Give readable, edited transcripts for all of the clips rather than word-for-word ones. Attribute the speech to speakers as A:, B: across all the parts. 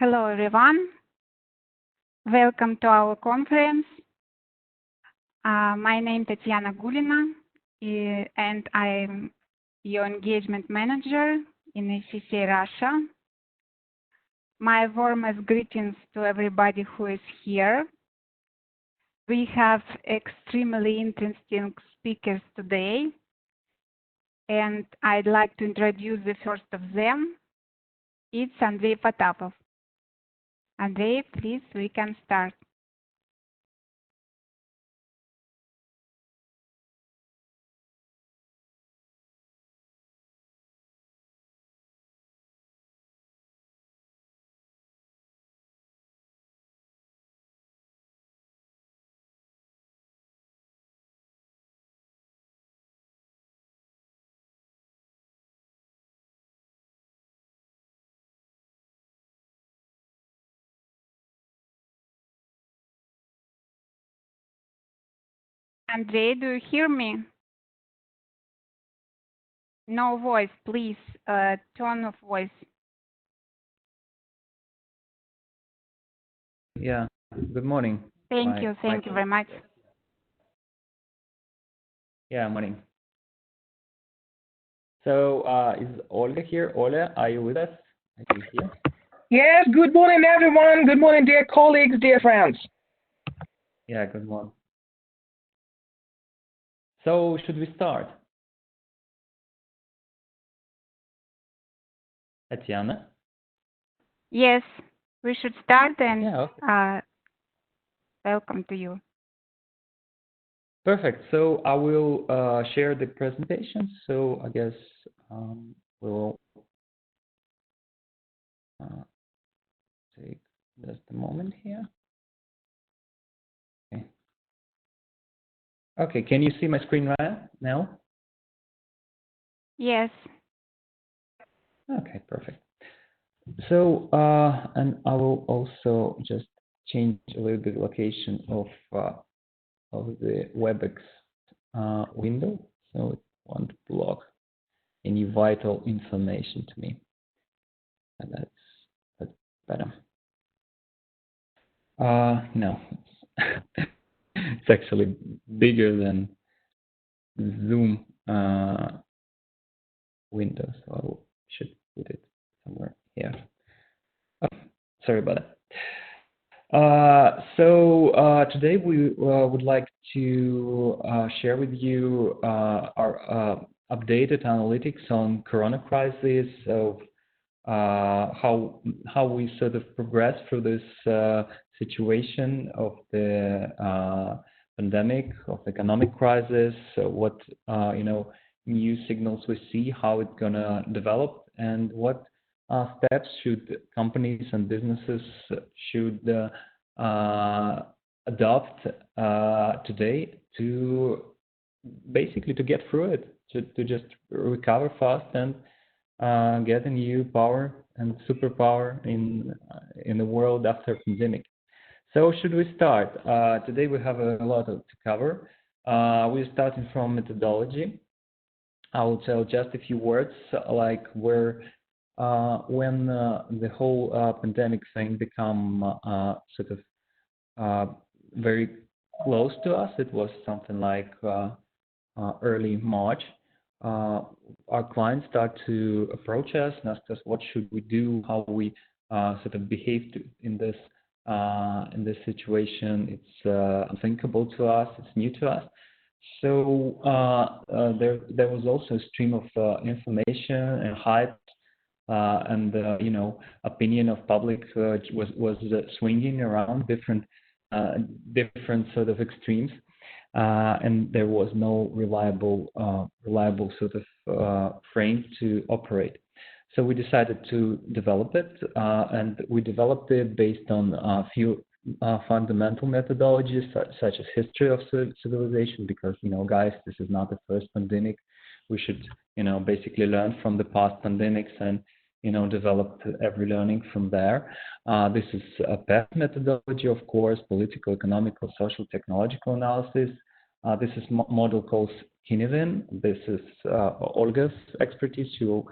A: Hello, everyone. Welcome to our conference. My name is Tatiana Gulina, and I'm your engagement manager in ACCA Russia. My warmest greetings to everybody who is here. We have extremely interesting speakers today, and I'd like to introduce the first of them. It's Andrei Potapov. Andrei, please, we can start. Andrei, do you hear me? No voice, please, tone of voice.
B: Yeah, good morning.
A: Thank you very much.
B: Yeah, morning. So is Olga here? Olga, are you with us? Are you here?
C: Yes, good morning, everyone. Good morning, dear colleagues, dear friends.
B: Yeah, good morning. So should we start? Tatiana?
A: Yes, we should start, and
B: Yeah, okay.
A: Welcome to you.
B: Perfect. So I will share the presentation. So I guess we'll take just a moment here. Okay. Okay, can you see my screen right now?
A: Yes.
B: Okay, perfect. So, and I will also just change a little bit location of the WebEx window, so it won't block any vital information to me. And that's better. No, it's actually bigger than Zoom window, so I should put it somewhere here. Oh, sorry about that. So today we would like to share with you our updated analytics on Coronacrisis, of how we sort of progress through this situation of the pandemic, of economic crisis, what new signals we see, how it's gonna develop, and what steps should companies and businesses should adopt today to basically to get through it, to just recover fast and get a new power and superpower in the world after pandemic. So should we start? Today we have a lot to cover. We're starting from methodology. I will tell just a few words, like when the whole pandemic thing become sort of very close to us. It was something like early March. Our clients start to approach us and ask us what should we do, how we sort of behave in this situation. It's unthinkable to us. It's new to us. So there was also a stream of information and hype and opinion of public was swinging around different sort of extremes, and there was no reliable sort of frame to operate. So we decided to develop it, and we developed it based on a few fundamental methodologies such as history of civilization, because guys, this is not the first pandemic. We should basically learn from the past pandemics and develop every learning from there. This is a PET methodology, of course, political, economical, social, technological analysis. This is model called Kinevin. This is Olga's expertise. She will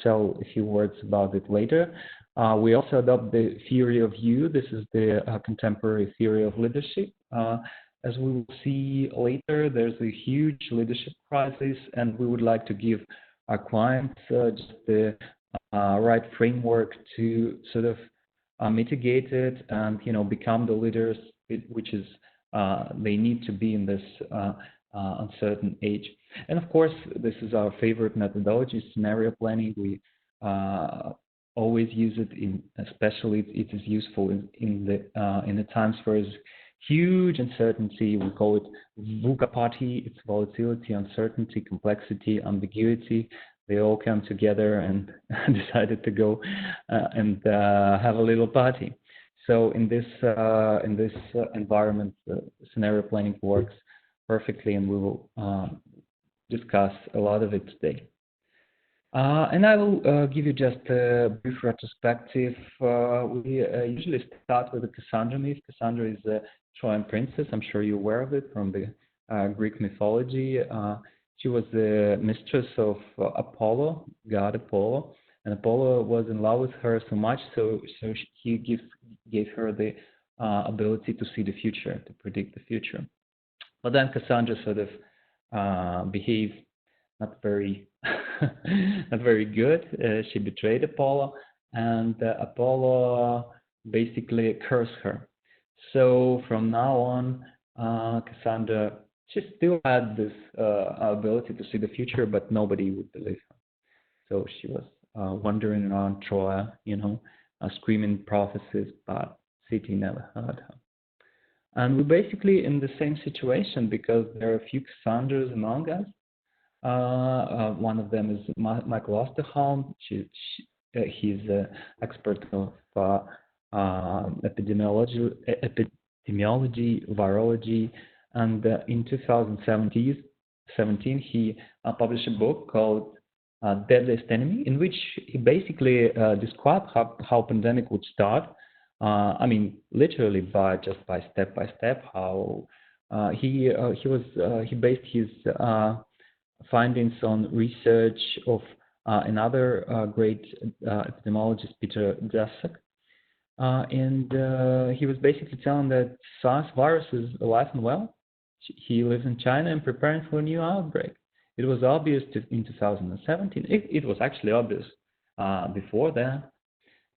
B: tell a few words about it later. We also adopt the theory of you. This is the contemporary theory of leadership. As we will see later, there's a huge leadership crisis, and we would like to give our clients just the right framework to sort of mitigate it and become the leaders which is they need to be in this uncertain age. And of course, this is our favorite methodology, scenario planning. We always use it, especially it is useful in the times where there's huge uncertainty. We call it VUCA party. It's volatility, uncertainty, complexity, ambiguity. They all come together and decided to go and have a little party. So in this environment, scenario planning works perfectly, and we will discuss a lot of it today. And I will give you just a brief retrospective. We usually start with the Cassandra myth. Cassandra is a Trojan princess. I'm sure you're aware of it from the Greek mythology. She was the mistress of Apollo, god Apollo, and Apollo was in love with her so much, so he gave her the ability to see the future, to predict the future. But then Cassandra sort of behaved not very good. She betrayed Apollo, and Apollo basically cursed her. So from now on, Cassandra, she still had this ability to see the future, but nobody would believe her. So she was wandering around Troy, screaming prophecies, but city never heard her. And we're basically in the same situation because there are a few Cassandras among us. One of them is Michael Osterholm. He's an expert of epidemiology, virology, and in 2017 he published a book called Deadliest Enemy, in which he basically described how pandemic would start. I mean, literally by step by step. How he based his findings on research of another great epidemiologist, Peter Daszak, and he was basically telling that SARS virus is alive and well. He lives in China and preparing for a new outbreak. It was obvious in 2017. It was actually obvious before that.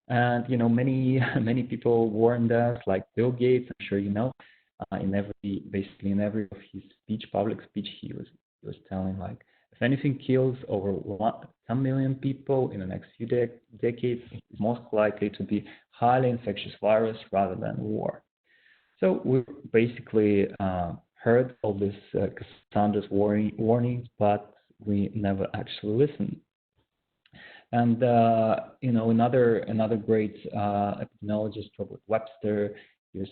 B: And many people warned us, like Bill Gates. I'm sure you know. In every of his public speech, he was telling, like, if anything kills over 1 million people in the next few decades, it's most likely to be highly infectious virus rather than war. So we basically heard all this Cassandra's warnings, but we never actually listened. And another great epidemiologist, Robert Webster, he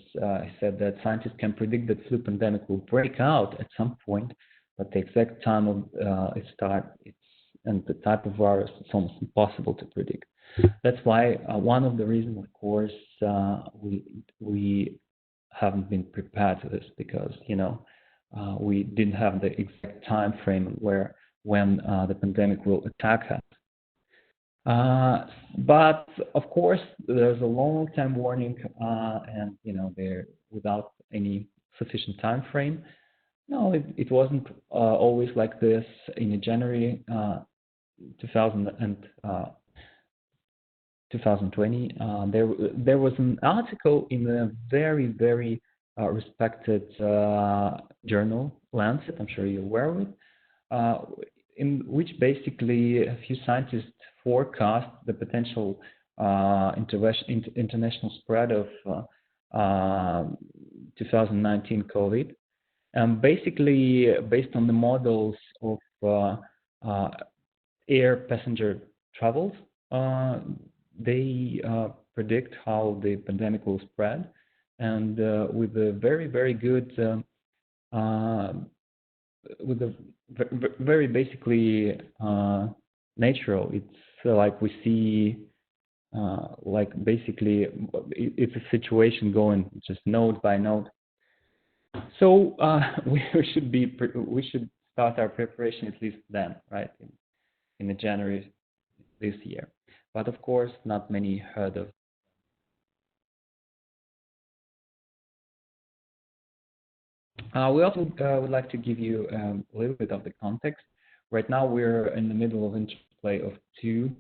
B: said that scientists can predict that flu pandemic will break out at some point, but the exact time of its start, and the type of virus, it's almost impossible to predict. That's why one of the reasons, of course, we haven't been prepared for this, because we didn't have the exact time frame when the pandemic will attack us. But of course, there's a long-term warning, and they're without any sufficient time frame. No, it wasn't always like this. In January 2020, there was an article in a very, very respected journal, Lancet. I'm sure you're aware of it, in which basically a few scientists forecast the potential international spread of 2019 COVID. Basically, based on the models of air passenger travels, they predict how the pandemic will spread, and with a very, very good, with a very basically natural. It's like we see, like basically, it's a situation going just node by node. So we should start our preparation at least then, right, in January this year. but of course, not many heard of. We also would like to give you a little bit of the context. Right now, we're in the middle of interplay of two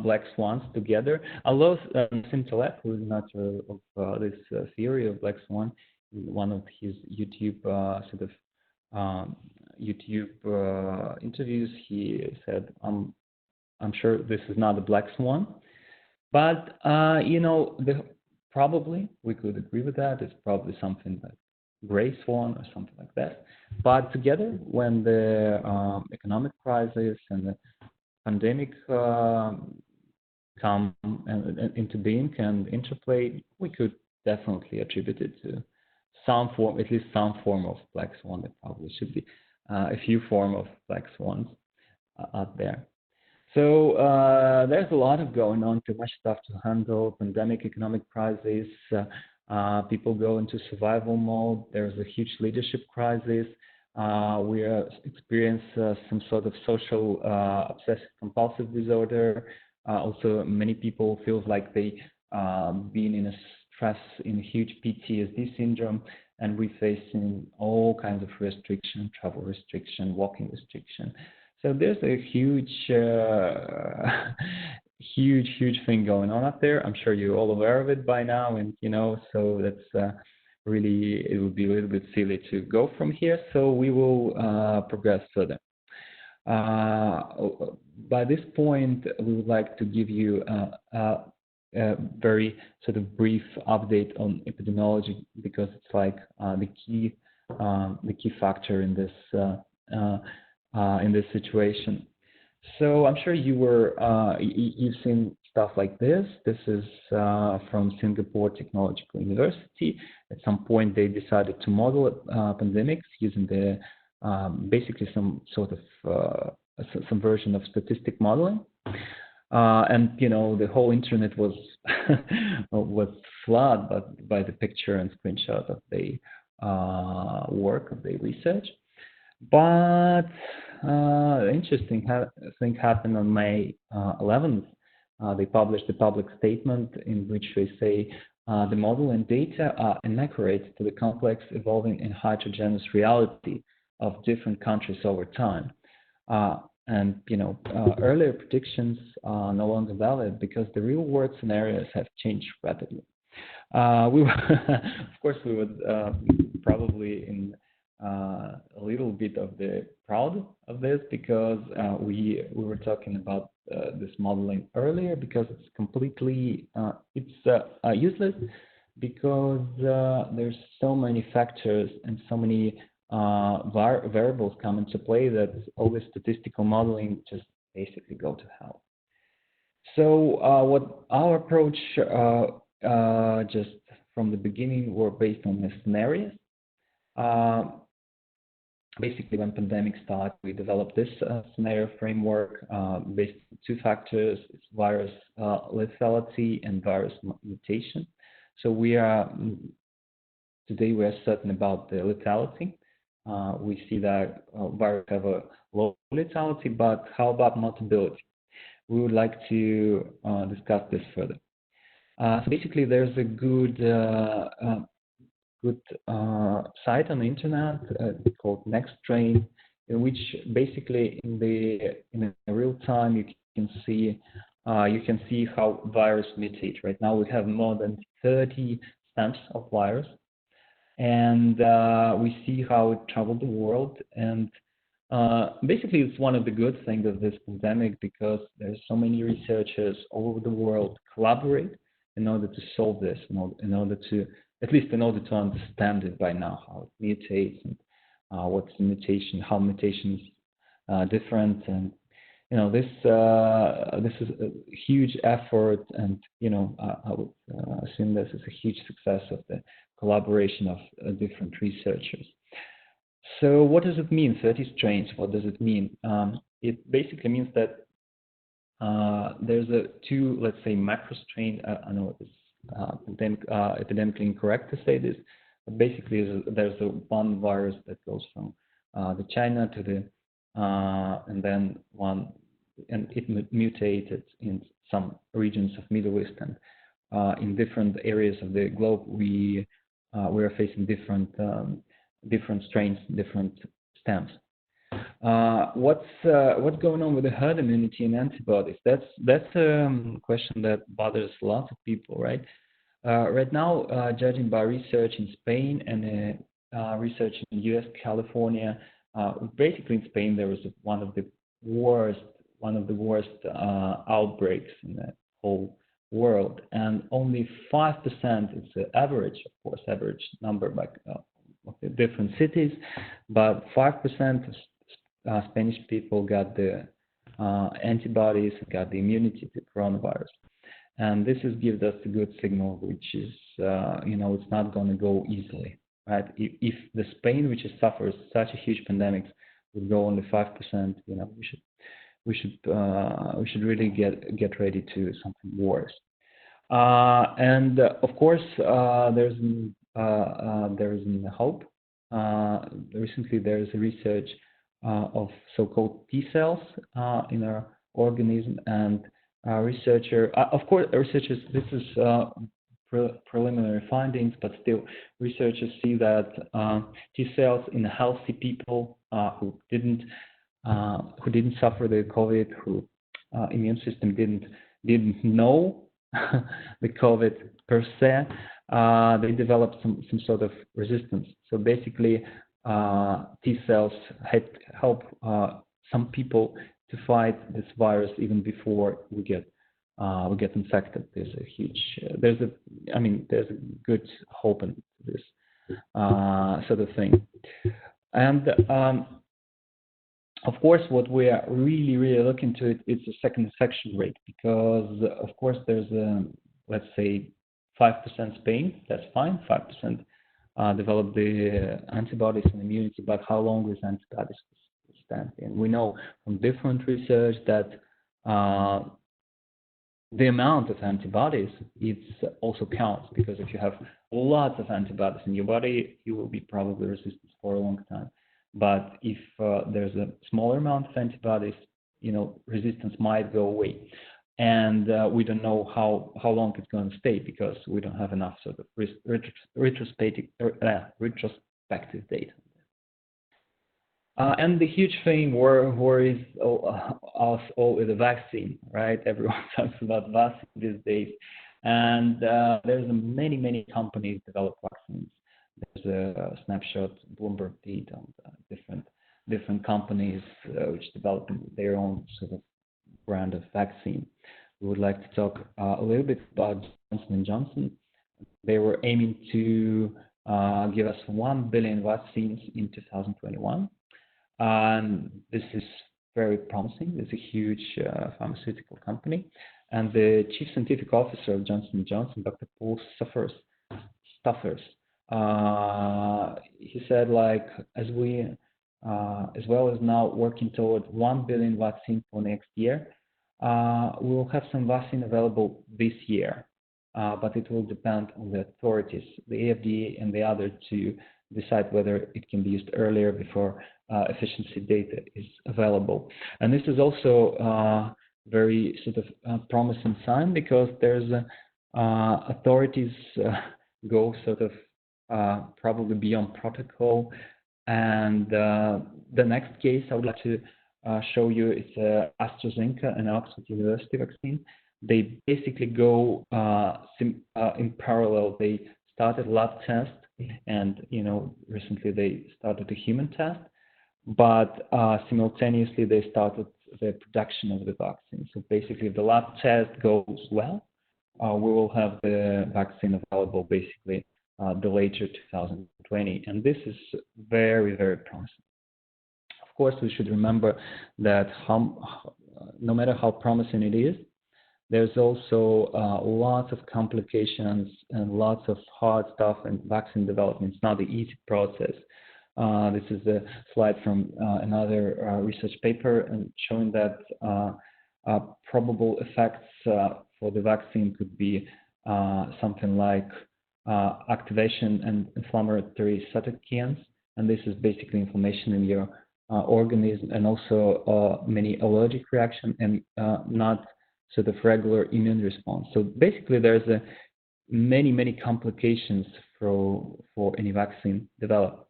B: black swans together. Although Nassim Taleb, who is an author of this theory of black swan, in one of his YouTube interviews, he said, I'm sure this is not a black swan, but probably we could agree with that. It's probably something like gray swan or something like that. But together, when the economic crisis and the pandemic come into being and interplay, we could definitely attribute it to some form, at least some form of black swan. There probably should be a few form of black swans out there. So there's a lot of going on, too much stuff to handle, pandemic, economic crisis, people go into survival mode, there's a huge leadership crisis, we experience some sort of social obsessive compulsive disorder. Also, many people feel like they been in a stress, in a huge PTSD syndrome, and we're facing all kinds of restriction, travel restriction, walking restriction. So there's a huge, huge thing going on up there. I'm sure you're all aware of it by now, and so that's really, it would be a little bit silly to go from here. So we will progress further. By this point, we would like to give you a very sort of brief update on epidemiology, because it's like the key factor in this situation. So I'm sure you've seen stuff like this. This is from Singapore Technological University. At some point, they decided to model pandemics using basically some sort of some version of statistic modeling. And the whole internet was flooded by the picture and screenshot of the work of the research. But interesting thing happened on May 11th. They published a public statement in which they say the model and data are inaccurate to the complex, evolving, and heterogeneous reality of different countries over time. And earlier predictions are no longer valid because the real-world scenarios have changed rapidly. Of course, we would probably in a little bit of the proud of this, because we were talking about this modeling earlier, because it's completely useless, because there's so many factors and so many variables come into play that all this statistical modeling just basically go to hell. So what our approach just from the beginning were based on the scenarios. Basically, when pandemic started, we developed this scenario framework based on two factors: it's virus lethality and virus mutation. So today we are certain about the lethality. We see that virus have a low lethality, but how about mutability? We would like to discuss this further. So basically, there's a good site on the internet called NextStrain, in which basically in real time you can see how virus mutate. Right now we have more than 30 stamps of virus, and we see how it traveled the world. And basically, it's one of the good things of this pandemic, because there's so many researchers all over the world collaborate in order to solve this, in order to understand it by now, how it mutates, and what's the mutation, how mutations are different. And this is a huge effort, and I would assume this is a huge success of the collaboration of different researchers. So what does it mean, 30 strains? What does it mean? It basically means that there's two, let's say, macro strain. I know it's epidemically incorrect to say this, but basically there's one virus that goes from the China to the and then it mutated in some regions of Middle East, and in different areas of the globe, we are facing different strains, different stems. What's going on with the herd immunity and antibodies? That's a question that bothers lots of people, right? Right now, judging by research in Spain and research in U.S., California, basically in Spain there was one of the worst outbreaks in the whole world, and only 5%. It's an average, of course, average number by of the different cities, but 5% of Spanish people got the antibodies, got the immunity to coronavirus. And this gives us a good signal, which is, it's not going to go easily, right? If the Spain, which suffers such a huge pandemic, would go only 5%, we should really get ready to something worse. And of course, there's hope. Recently, there's a research of so-called T cells in our organism, and researchers, this is preliminary findings, but still researchers see that T cells in healthy people who didn't suffer the COVID, who immune system didn't know the COVID per se, they developed some sort of resistance. So basically, T cells help some people to fight this virus even before we get infected. There's a good hope in this sort of thing. And of course, what we are really looking to is the second infection rate, because of course there's let's say 5% Spain, that's fine, 5% develop the antibodies and immunity, but how long is antibodies stand? And we know from different research that the amount of antibodies also counts, because if you have lots of antibodies in your body, you will be probably resistant for a long time. But if there's a smaller amount of antibodies, resistance might go away. And we don't know how long it's going to stay, because we don't have enough sort of retrospective data. And the huge thing worries us all is the vaccine, right? Everyone talks about vaccine these days. And there's many companies develop vaccines. There's a snapshot Bloomberg did on different companies which develop their own sort of brand of vaccine. We would like to talk a little bit about Johnson & Johnson. They were aiming to give us 1 billion vaccines in 2021. And this is very promising. It's a huge pharmaceutical company. And the chief scientific officer of Johnson & Johnson, Dr. Paul Staffers, he said, as well as now working toward 1 billion vaccine for next year, we will have some vaccine available this year, but it will depend on the authorities, the FDA and the other, to decide whether it can be used earlier before efficiency data is available. And this is also very sort of promising sign, because there's authorities go sort of probably beyond protocol. And the next case I would like to show you is AstraZeneca and Oxford University vaccine. They basically go in parallel. They started lab test, and recently they started a human test, but simultaneously they started the production of the vaccine. So basically, if the lab test goes well, we will have the vaccine available basically the later 2020, and this is very promising. Of course, we should remember that no matter how promising it is, there's also lots of complications and lots of hard stuff in vaccine development. It's not the easy process. This is a slide from another research paper, and showing that probable effects for the vaccine could be something like activation and inflammatory cytokines, and this is basically inflammation in your organism, and also many allergic reaction, and not sort of regular immune response. So basically, there's many complications for any vaccine developed.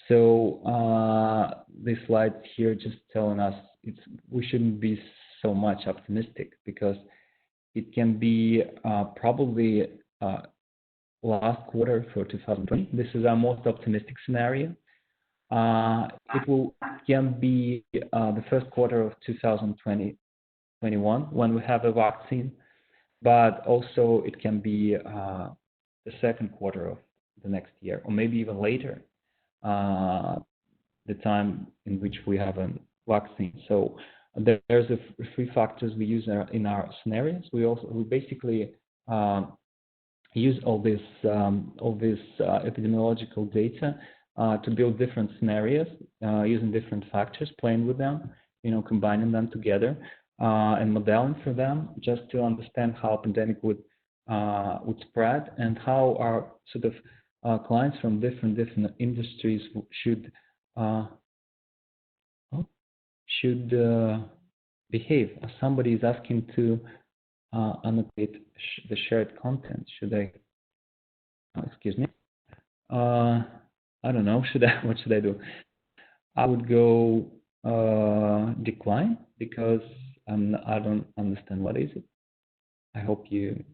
B: So this slide here just telling us we shouldn't be so much optimistic, because it can be probably last quarter for 2020. This is our most optimistic scenario. Can be the first quarter of 2021 when we have a vaccine, but also it can be the second quarter of the next year, or maybe even later, the time in which we have a vaccine. So there's three factors we use in our scenarios. We basically use all this epidemiological data to build different scenarios using different factors, playing with them, combining them together and modeling for them, just to understand how pandemic would spread and how our sort of clients from different industries should behave. Somebody is asking to annotate the shared content. Should I? Excuse me. I don't know. What should I do? I would go decline, because I don't understand what is it. I hope you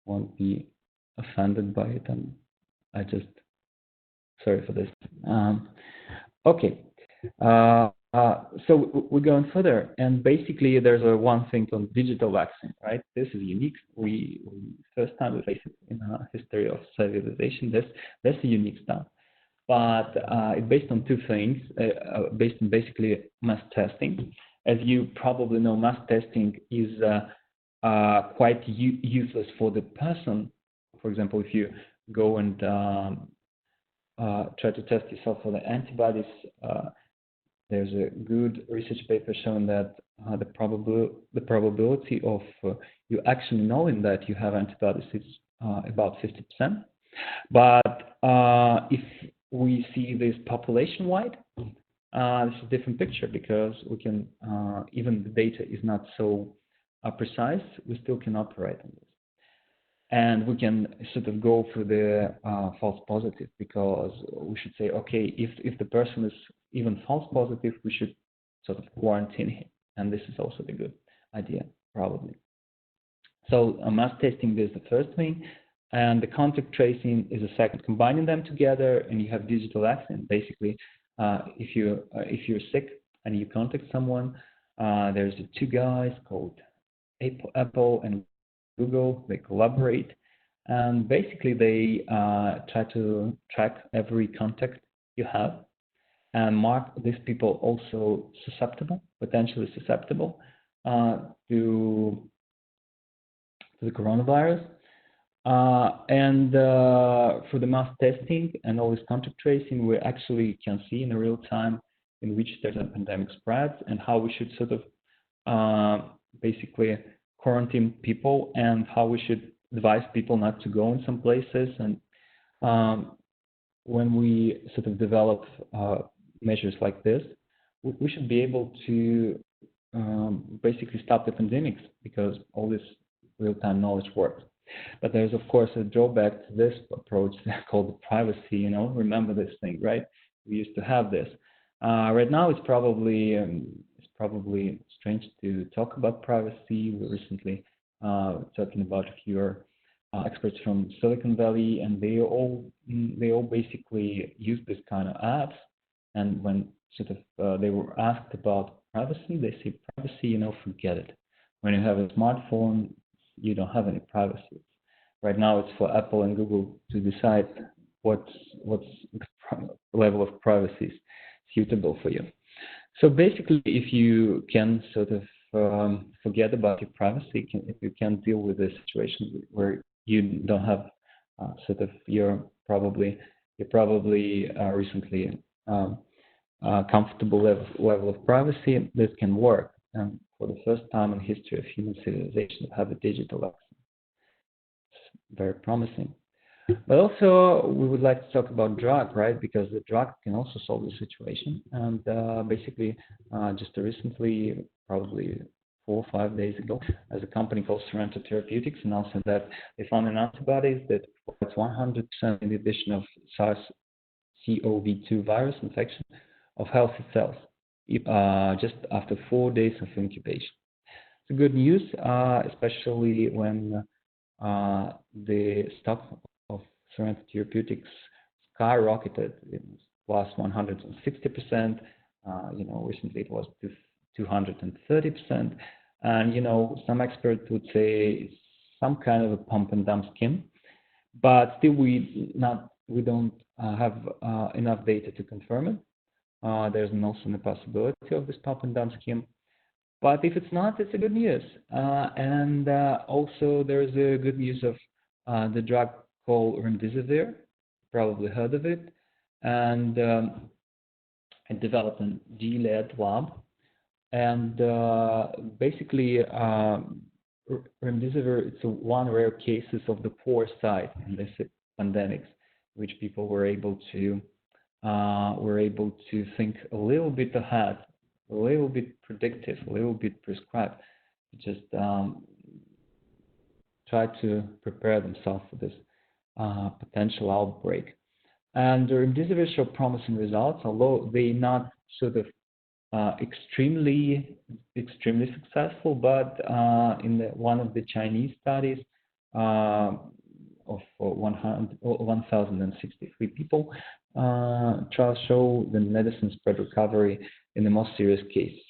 B: won't be offended by it. And sorry for this. Okay. So we're going further, and basically there's one thing on digital vaccine, right? This is unique. We first time we face it in our history of civilization. That's a unique stuff. But it's based on two things, based on basically mass testing. As you probably know, mass testing is quite useless for the person. For example, if you go and try to test yourself for the antibodies, there's a good research paper showing that the probability of you actually knowing that you have antibodies is about 50%. But if we see this population-wide, this is a different picture, because we can, even the data is not so precise, we still can operate on this. And we can sort of go for the false positive, because we should say, okay, if the person is even false positive, we should sort of quarantine him. And this is also the good idea, probably. So mass testing is the first thing. And the contact tracing is a second, combining them together, and you have digital vaccine. Basically, if you're sick and you contact someone, there's two guys called Apple and Google. They collaborate, and basically they try to track every contact you have and mark these people also potentially susceptible to the coronavirus. And for the mass testing and all this contact tracing, we actually can see in real time in which there's a pandemic spreads and how we should sort of basically quarantine people, and how we should advise people not to go in some places. And when we sort of develop measures like this, we should be able to basically stop the pandemics, because all this real-time knowledge works. But there's, of course, a drawback to this approach called privacy. Remember this thing, right? We used to have this. Right now, it's probably strange to talk about privacy. We're recently talking about a few experts from Silicon Valley, and they all basically use this kind of apps. And when sort of they were asked about privacy, they say privacy, forget it. When you have a smartphone, you don't have any privacy. Right now, it's for Apple and Google to decide what's level of privacy is suitable for you. So basically, if you can sort of forget about your privacy, if you can deal with a situation where you don't have you're probably recently comfortable level of privacy, this can work. And for the first time in the history of human civilization, have a digital vaccine. It's very promising. But also, we would like to talk about drug, right? Because the drug can also solve the situation. And basically, just recently, probably 4 or 5 days ago, as a company called Serenity Therapeutics announced that they found an antibody that provides 100% inhibition of SARS-CoV-2 virus infection of healthy cells, just after 4 days of incubation. It's good news, especially when the stock of Serenity Therapeutics skyrocketed. It was plus 160%. Recently it was 230%. And some experts would say it's some kind of a pump and dump scheme, but still we don't have enough data to confirm it. There's also the possibility of this pump and dump scheme. But if it's not, it's a good news. And also there's a good news of the drug called remdesivir. Probably heard of it. And it developed in D-led lab. And basically, remdesivir, it's one rare cases of the foresight in this pandemics, which people were able to think a little bit ahead, a little bit predictive, a little bit prescribed, just try to prepare themselves for this potential outbreak. And the remdesivir showed promising results, although they not sort of extremely successful, but in one of the Chinese studies of 1,063 people, trials show the medicine spread recovery in the most serious cases.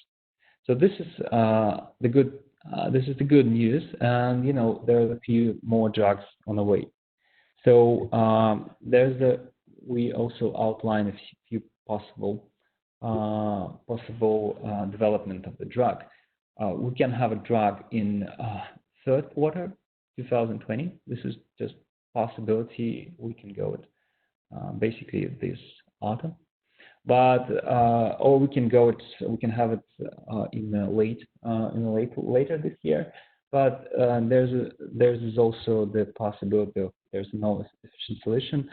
B: So this is the good news, and there are a few more drugs on the way. So we also outline a few possible development of the drug. We can have a drug in third quarter 2020. This is just possibility. We can go with basically this autumn, but or we can have it later this year. But there's also the possibility of there's no efficient solution.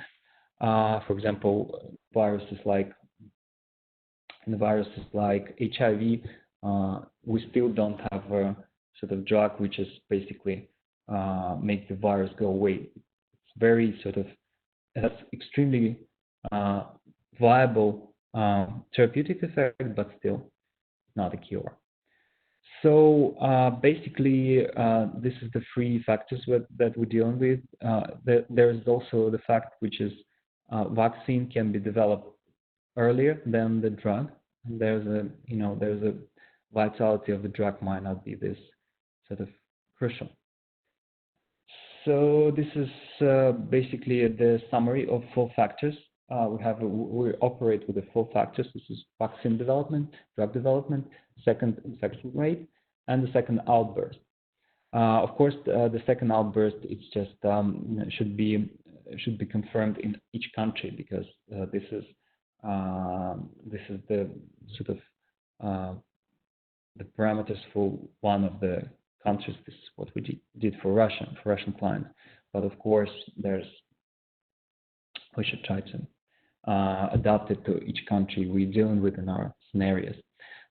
B: For example, viruses like HIV, we still don't have a sort of drug which is basically make the virus go away. It's very it has extremely viable therapeutic effect, but still not a cure. So basically, this is the 3 factors that we're dealing with. There is also the fact which is vaccine can be developed earlier than the drug. And there's a vitality of the drug might not be this sort of crucial. So this is basically the summary of 4 factors. We operate with the 4 factors. This is vaccine development, drug development, second infection rate, and the second outburst. Of course, the second outburst it's just should be confirmed in each country, because this is the sort of the parameters for one of the countries. This is what we did for Russian clients. But of course, we should try to adapt it to each country we're dealing with in our scenarios.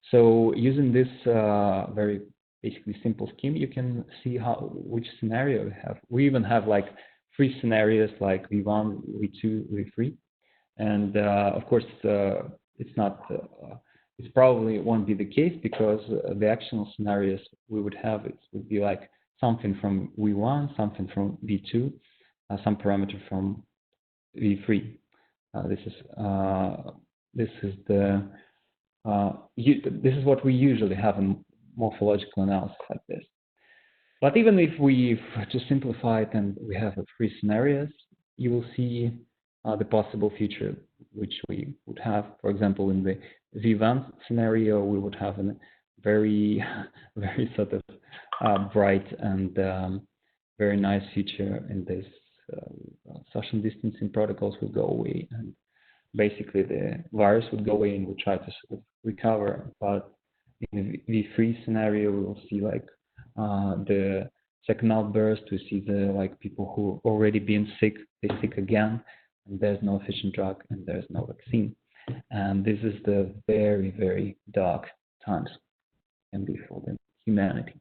B: So using this very basically simple scheme, you can see which scenario we have. We even have like 3 scenarios, like V1, V2, V3, and of course it's not. It probably won't be the case, because the actual scenarios we would have would be like something from V1, something from V2, some parameter from V3. This is what we usually have in morphological analysis like this. But even if we just simplify it and we have 3 scenarios, you will see the possible future which we would have. For example, in the V1 scenario, we would have a very, very sort of bright and very nice future in this. Social distancing protocols would go away, and basically the virus would go away and we try to sort of recover. But in the V3 scenario, we will see like the second outburst. We see the people who already been sick, they sick again, and there's no efficient drug and there's no vaccine. And this is the very, very dark times can be for the humanity.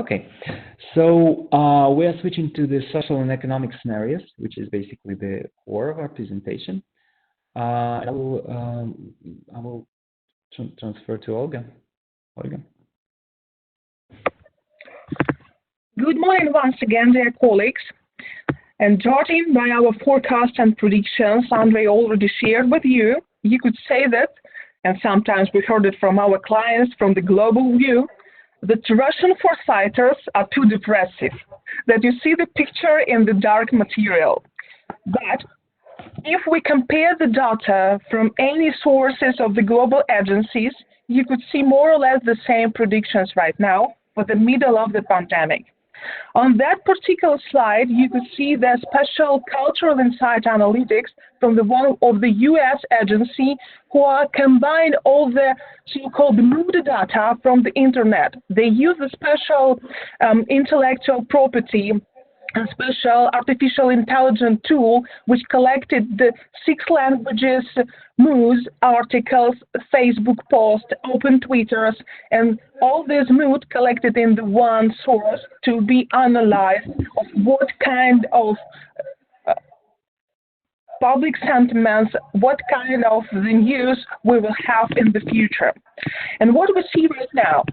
B: Okay, so we are switching to the social and economic scenarios, which is basically the core of our presentation. I will transfer to Olga. Olga.
C: Good morning once again, dear colleagues. And judging by our forecast and predictions Andrei already shared with you, you could say that, and sometimes we heard it from our clients from the global view, that Russian foresighters are too depressive, that you see the picture in the dark material. But if we compare the data from any sources of the global agencies, you could see more or less the same predictions right now for the middle of the pandemic. On that particular slide, you could see the special cultural insight analytics from the one of the US agency who are combined all the so-called mood data from the internet. They use a special intellectual property, a special artificial intelligence tool which collected the 6 languages, moods, articles, Facebook posts, open Twitters, and all this mood collected in the one source to be analyzed of what kind of public sentiments, what kind of the news we will have in the future. And what we see right now,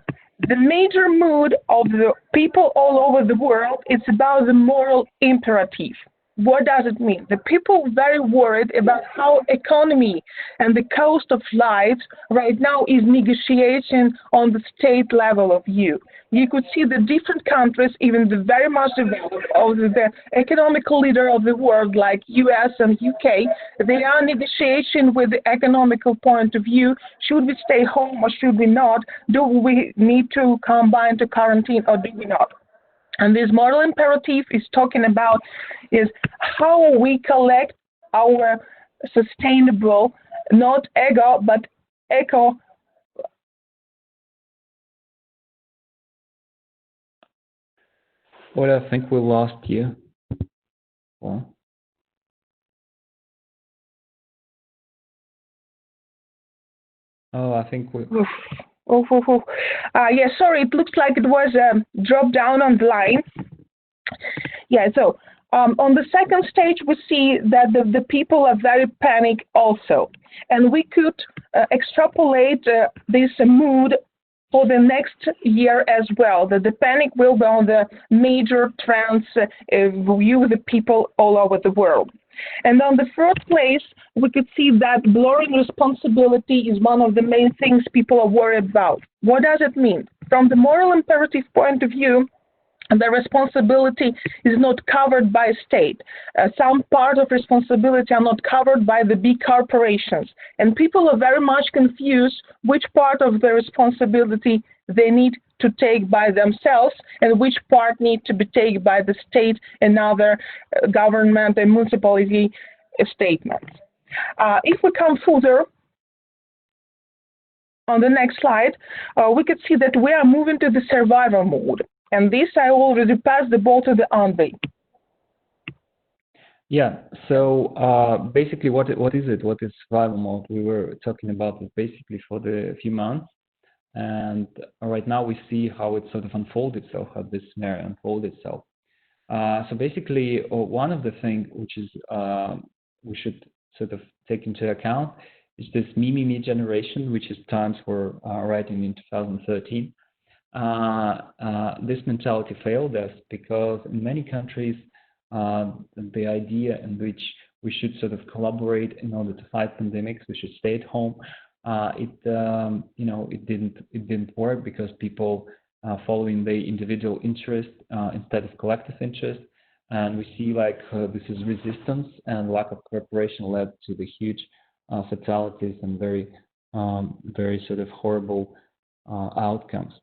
C: the major mood of the people all over the world is about the moral imperative. What does it mean? The people are very worried about how economy and the cost of life right now is negotiating on the state level of view. You could see the different countries, even the very much developed, of the economical leader of the world like US and UK, they are negotiating with the economical point of view. Should we stay home or should we not? Do we need to combine to quarantine or do we not? And this moral imperative is talking about is how we collect our sustainable, not ego, but eco.
B: Well, I think we lost you. Well. Oh, I think we.
C: Yeah, sorry, it looks like it was dropped down on the line. Yeah, so on the second stage, we see that the people are very panicked also. And we could extrapolate this mood for the next year as well, that the panic will be on the major trends with the people all over the world. And on the third place, we could see that blurring responsibility is one of the main things people are worried about. What does it mean? From the moral imperative point of view, the responsibility is not covered by state. Some part of responsibility are not covered by the big corporations. And people are very much confused which part of the responsibility they need to take by themselves and which part need to be taken by the state and other government and municipality statements. If we come further, on the next slide, we can see that we are moving to the survival mode. And this I already passed the ball to the Andrei.
B: Yeah, so basically what is it? What is survival mode? We were talking about it basically for the few months. And right now we see how it sort of unfolds itself, how this scenario unfolds itself. So basically, one of the things which is we should sort of take into account is this me generation, which is times were writing in 2013. This mentality failed us because in many countries, the idea in which we should sort of collaborate in order to fight pandemics, we should stay at home. It didn't work because people following the individual interest instead of collective interest, and we see like this is resistance and lack of cooperation led to the huge fatalities and very sort of horrible outcomes.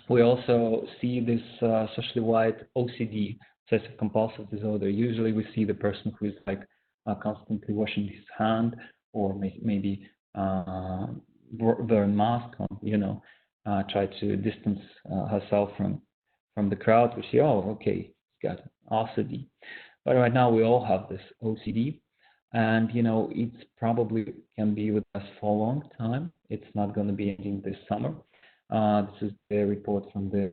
B: We also see this socially wide OCD, obsessive compulsive disorder. Usually we see the person who is like constantly washing his hand or maybe wear a mask on, try to distance herself from the crowd. We see, oh, okay, he's got OCD. But right now we all have this OCD, and it's probably can be with us for a long time. It's not going to be ending this summer. This is the report from the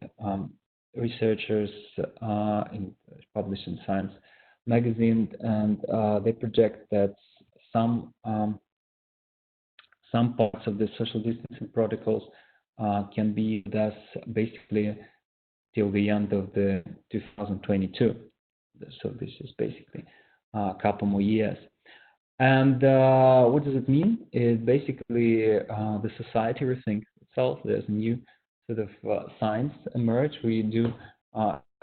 B: researchers published in Science magazine, and they project that some parts of the social distancing protocols can be with us basically till the end of the 2022. So this is basically a couple more years. And what does it mean? It basically the society rethinks itself. There's a new sort of science emerge. We do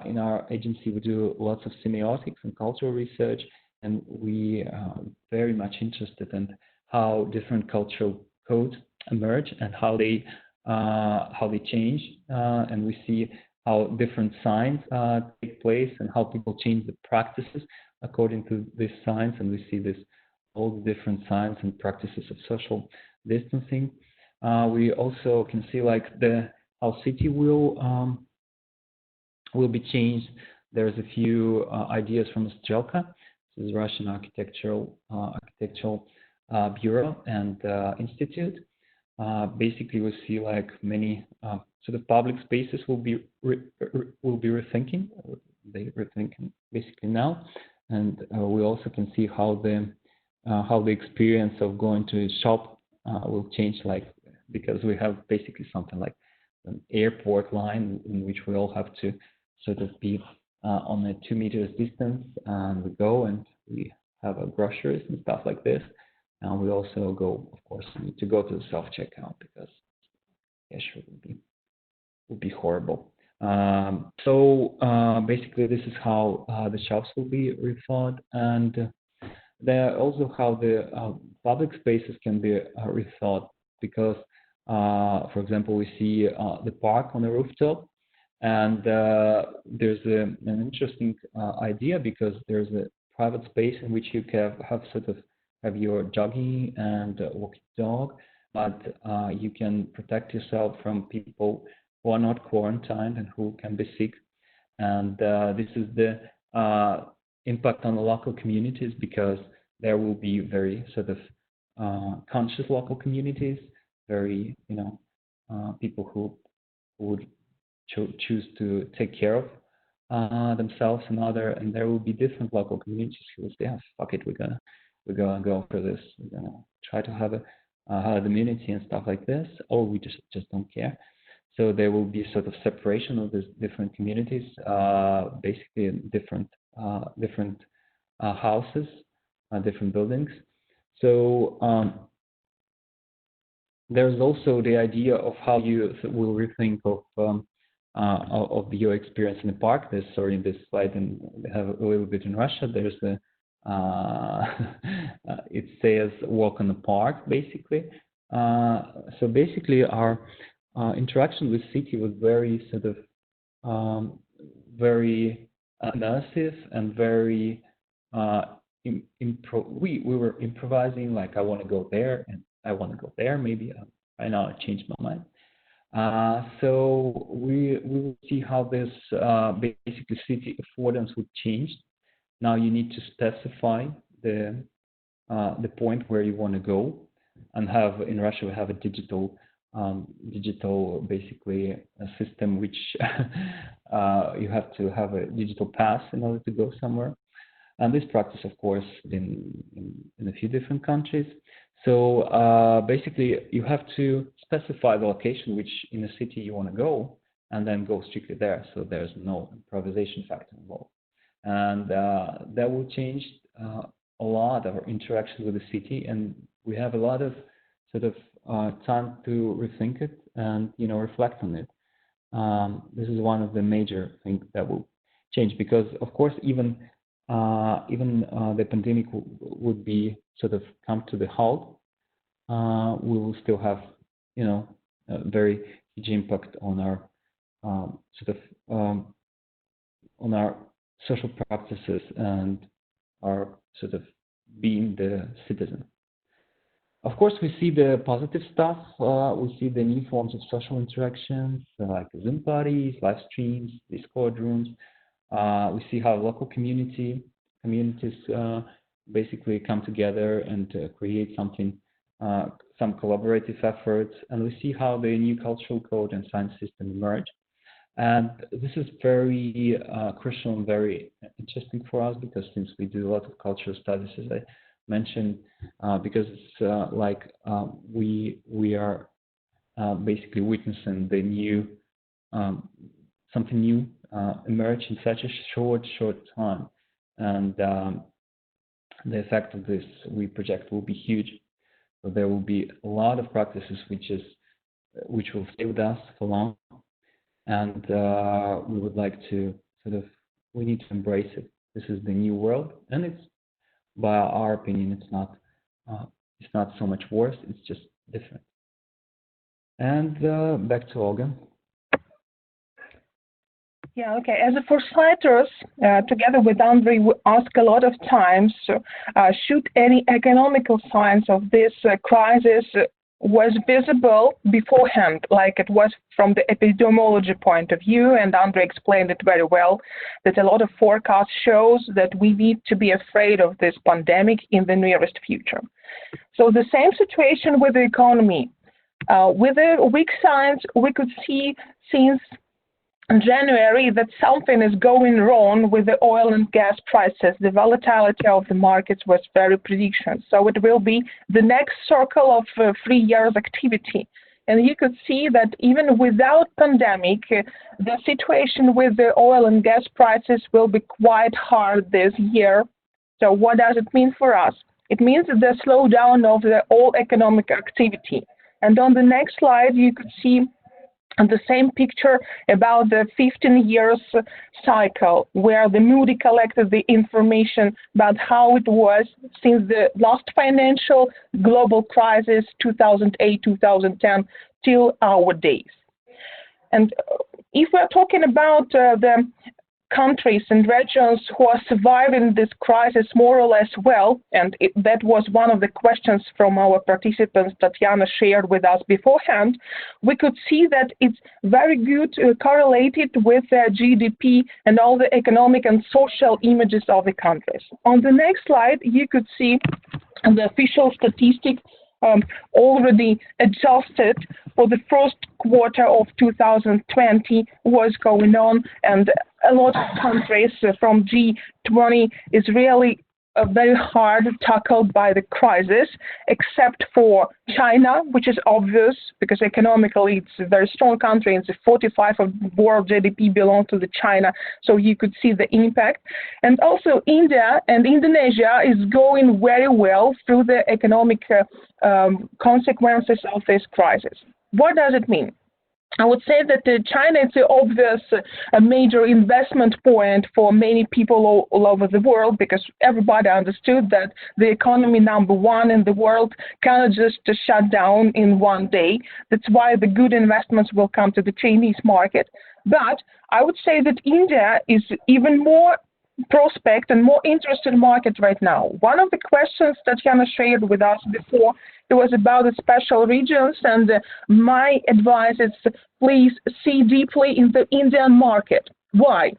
B: in our agency we do lots of semiotics and cultural research, and we are very much interested in how different cultural codes emerge and how they change, and we see how different signs take place and how people change the practices according to this science, and we see this all the different signs and practices of social distancing. We also can see like how city will be changed. There's a few ideas from Strelka. This is Russian architectural bureau and institute. Basically, we see like many sort of public spaces will be rethinking. They rethinking basically now, and we also can see how the experience of going to a shop will change, like because we have basically something like an airport line in which we all have to sort of be on a 2 meters distance, and we go and we have our groceries and stuff like this. And we also go, of course, need to go to the self-checkout because cash would be horrible. So basically, this is how the shops will be rethought, and there also how the public spaces can be rethought, because, for example, we see the park on the rooftop, and there's an interesting idea, because there's a private space in which you can have your jogging and walking dog, but you can protect yourself from people who are not quarantined and who can be sick. And this is the impact on the local communities, because there will be very sort of conscious local communities, very people who would choose to take care of themselves and there will be different local communities who will say, "Yeah, fuck it, we're gonna go for this. We're gonna try to have a herd immunity and stuff like this, or we just don't care." So there will be sort of separation of these different communities, basically in different houses, different buildings. So there's also the idea of how you will rethink of your experience in the park. In this slide, and we have a little bit in Russia. There's it says "walk in the park," basically. So basically, our interaction with city was very sort of very immersive and very we were improvising. Like, I want to go there, and I want to go there. Maybe right now I changed my mind. So we will see how this basically city affordance would change. Now you need to specify the point where you want to go, and have in Russia we have a digital basically a system which you have to have a digital pass in order to go somewhere. And this practice, of course, in a few different countries. So basically, you have to specify the location which in a city you want to go, and then go strictly there. So there's no improvisation factor involved, and that will change a lot of our interaction with the city, and we have a lot of sort of time to rethink it and reflect on it. This is one of the major things that will change, because of course even the pandemic would be sort of come to the halt. We will still have a very huge impact on our on our social practices and our sort of being the citizen. Of course, we see the positive stuff. We see the new forms of social interactions, like Zoom parties, live streams, Discord rooms. We see how local communities basically come together and create something some collaborative efforts, and we see how the new cultural code and science system emerge. And this is very crucial and very interesting for us, because since we do a lot of cultural studies, as I mentioned, because it's we are basically witnessing the new something new emerge in such a short time, and the effect of this we project will be huge. So there will be a lot of practices which will stay with us for long, and we would like to we need to embrace it. This is the new world, and it's, by our opinion, it's not so much worse, it's just different. And back to Olga.
C: Yeah, okay. As a foresighters, together with Andrei, we ask a lot of times, should any economical signs of this crisis was visible beforehand, like it was from the epidemiology point of view, and Andrei explained it very well, that a lot of forecasts shows that we need to be afraid of this pandemic in the nearest future. So the same situation with the economy. With the weak signs, we could see since January that something is going wrong with the oil and gas prices. The volatility of the markets was very prediction. So it will be the next circle of 3 years activity. And you could see that even without pandemic, the situation with the oil and gas prices will be quite hard this year. So what does it mean for us? It means the slowdown of the all economic activity. And on the next slide, you could see the same picture about the 15 years cycle, where the Moody collected the information about how it was since the last financial global crisis, 2008-2010, till our days. And if we're talking about the countries and regions who are surviving this crisis more or less well, and that was one of the questions from our participants Tatiana shared with us beforehand, we could see that it's very good correlated with GDP and all the economic and social images of the countries. On the next slide, you could see the official statistics already adjusted for the first quarter of 2020 was going on, and a lot of countries from G20 is really very hard tackled by the crisis, except for China, which is obvious because economically it's a very strong country, and 45% of world GDP belong to the China, so you could see the impact. And also India and Indonesia is going very well through the economic consequences of this crisis. What does it mean? I would say that China is the obvious major investment point for many people all over the world, because everybody understood that the economy #1 in the world cannot just shut down in one day. That's why the good investments will come to the Chinese market. But I would say that India is even more prospect and more interested market right now. One of the questions that Tatiana shared with us before, it was about the special regions, and my advice is please see deeply in the Indian market. Why?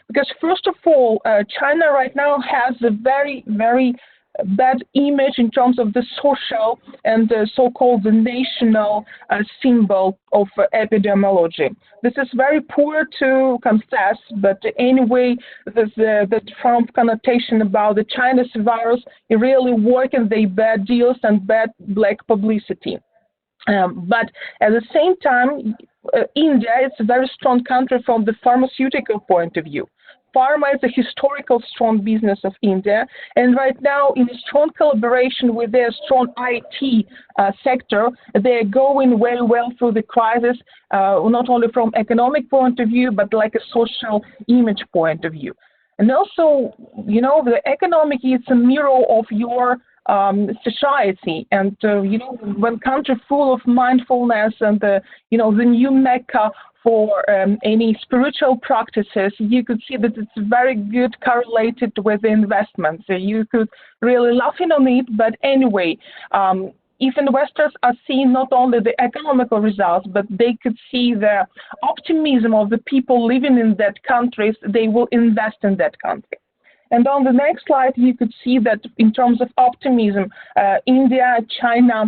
C: Because first of all, China right now has a very, very bad image in terms of the social and the so-called national symbol of epidemiology. This is very poor to confess, but anyway, the Trump connotation about the China's virus is really working the bad deals and bad black publicity. But at the same time, India is a very strong country from the pharmaceutical point of view. Pharma is a historical strong business of India, and right now in a strong collaboration with their strong IT sector, they're going very well through the crisis, not only from economic point of view, but like a social image point of view. And also, you know, the economic is a mirror of your society, and you know, when country full of mindfulness and the new Mecca for any spiritual practices, you could see that it's very good correlated with the investment. So you could really laughing on it, but anyway, if investors are seeing not only the economical results, but they could see the optimism of the people living in that countries, they will invest in that country. And on the next slide, you could see that in terms of optimism, India, China,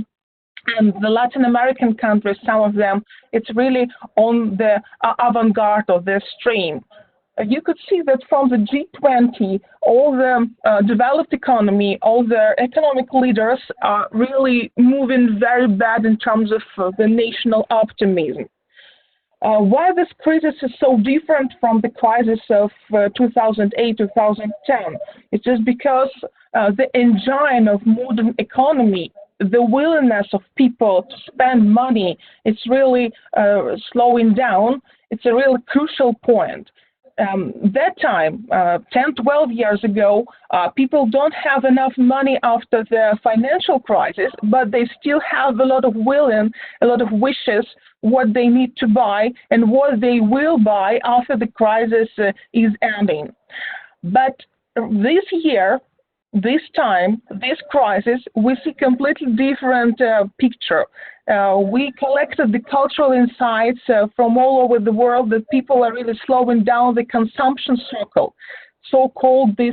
C: And the Latin American countries, some of them, it's really on the avant-garde of their stream. You could see that from the G20, all the developed economy, all the economic leaders are really moving very bad in terms of the national optimism. Why this crisis is so different from the crisis of 2008, 2010? It's just because the engine of modern economy, the willingness of people to spend money, it's really slowing down. It's a really crucial point. That time, 10, 12 years ago, people don't have enough money after the financial crisis, but they still have a lot of willing, a lot of wishes, what they need to buy and what they will buy after the crisis is ending. But this year, this time, this crisis, we see completely different picture. We collected the cultural insights from all over the world that people are really slowing down the consumption circle. So-called the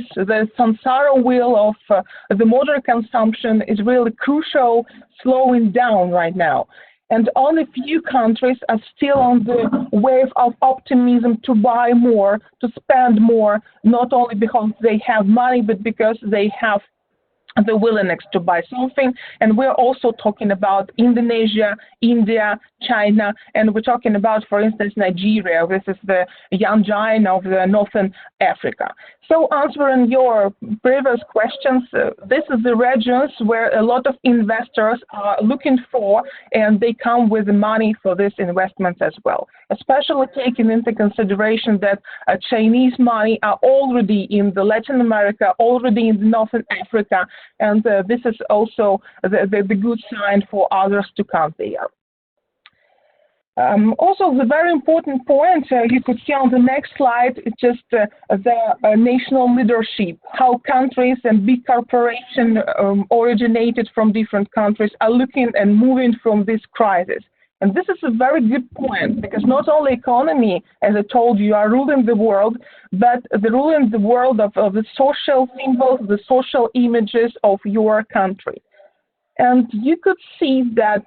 C: samsara wheel of the modern consumption is really crucial, slowing down right now. And only few countries are still on the wave of optimism to buy more, to spend more, not only because they have money, but because they have the willingness to buy something. And we're also talking about Indonesia, India, China, and we're talking about, for instance, Nigeria. This is the young giant of the Northern Africa. So answering your previous questions, this is the regions where a lot of investors are looking for, and they come with the money for this investment as well, especially taking into consideration that Chinese money are already in the Latin America, already in Northern Africa, and this is also the good sign for others to come there. Also, the very important point you could see on the next slide is just the national leadership, how countries and big corporations originated from different countries are looking and moving from this crisis. And this is a very good point, because not only economy, as I told you, are ruling the world, but the ruling the world of the social symbols, the social images of your country. And you could see that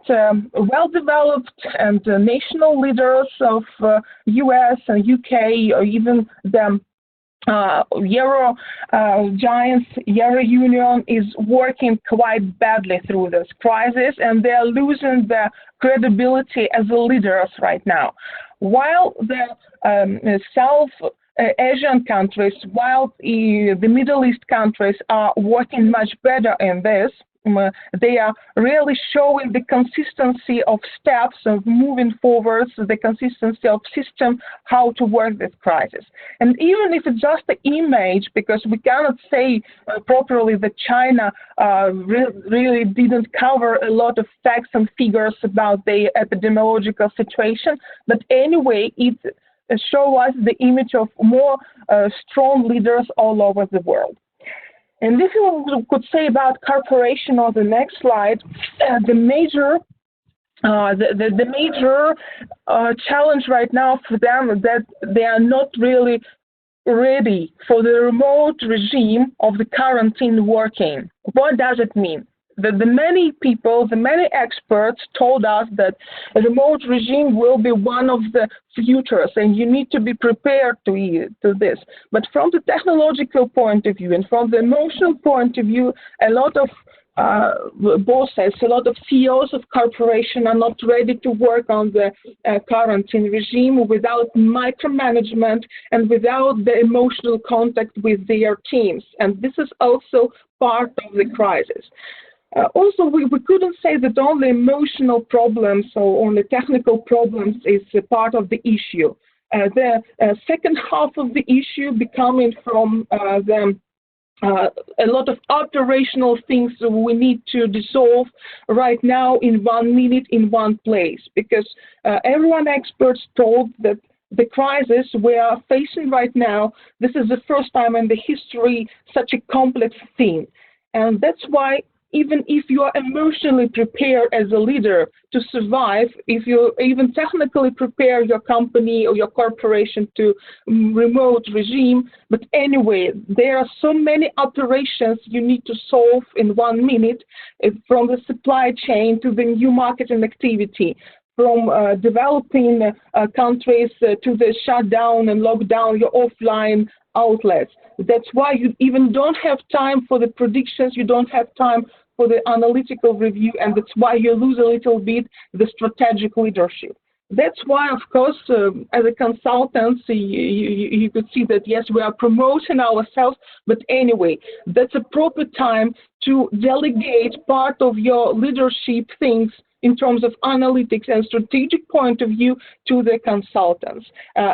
C: well-developed and national leaders of US and UK, or even the Euro giants, Euro Union, is working quite badly through this crisis, and they are losing their credibility as leaders right now. While the South Asian countries, while the Middle East countries are working much better in this, they are really showing the consistency of steps of moving forward, the consistency of system, how to work this crisis. And even if it's just the image, because we cannot say properly that China really didn't cover a lot of facts and figures about the epidemiological situation, but anyway, it shows us the image of more strong leaders all over the world. And if you could say about corporation on the next slide, the major challenge right now for them is that they are not really ready for the remote regime of the quarantine working. What does it mean? The many people, the many experts told us that a remote regime will be one of the futures, and you need to be prepared to this. But from the technological point of view and from the emotional point of view, a lot of bosses, a lot of CEOs of corporations are not ready to work on the quarantine regime without micromanagement and without the emotional contact with their teams. And this is also part of the crisis. Also, we couldn't say that only emotional problems or only technical problems is a part of the issue. The second half of the issue becoming from a lot of operational things we need to dissolve right now in 1 minute in one place, because everyone experts told that the crisis we are facing right now, this is the first time in the history such a complex thing. And that's why even if you are emotionally prepared as a leader to survive, if you even technically prepare your company or your corporation to remote regime, but anyway, there are so many operations you need to solve in 1 minute, from the supply chain to the new marketing activity, from developing countries to the shutdown and lockdown your offline outlets. That's why you even don't have time for the predictions, you don't have time for the analytical review, and that's why you lose a little bit the strategic leadership. That's why, of course, as a consultant, you could see that, yes, we are promoting ourselves, but anyway, that's a proper time to delegate part of your leadership things in terms of analytics and strategic point of view to the consultants.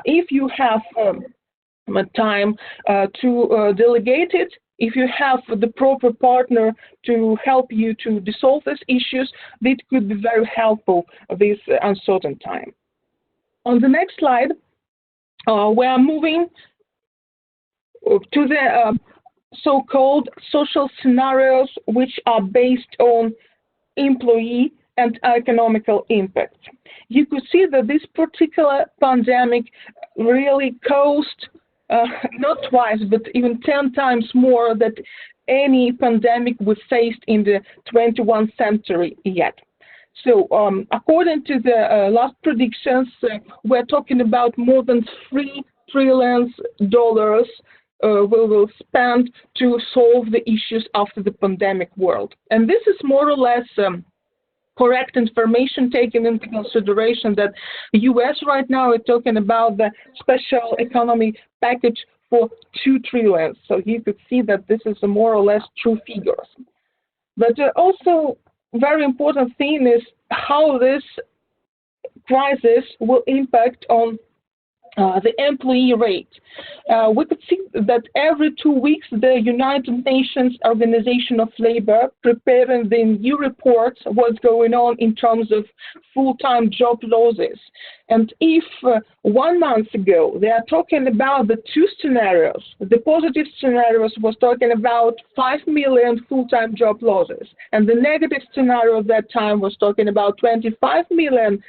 C: If you have time to delegate it, if you have the proper partner to help you to dissolve these issues, that could be very helpful this uncertain time. On the next slide, we are moving to the so-called social scenarios, which are based on employee and economical impact. You could see that this particular pandemic really caused not twice, but even 10 times more than any pandemic we faced in the 21st century yet. So according to the last predictions, we're talking about more than $3 trillion we will spend to solve the issues after the pandemic world. And this is more or less correct information, taken into consideration that the U.S. right now is talking about the special economy package for $2 trillion. So you could see that this is a more or less true figures. But also very important thing is how this crisis will impact on the employee rate. We could see that every 2 weeks, the United Nations Organization of Labor preparing the new reports what's going on in terms of full-time job losses. And if 1 month ago they are talking about the two scenarios, the positive scenarios was talking about 5 million full-time job losses, and the negative scenario at that time was talking about 25 million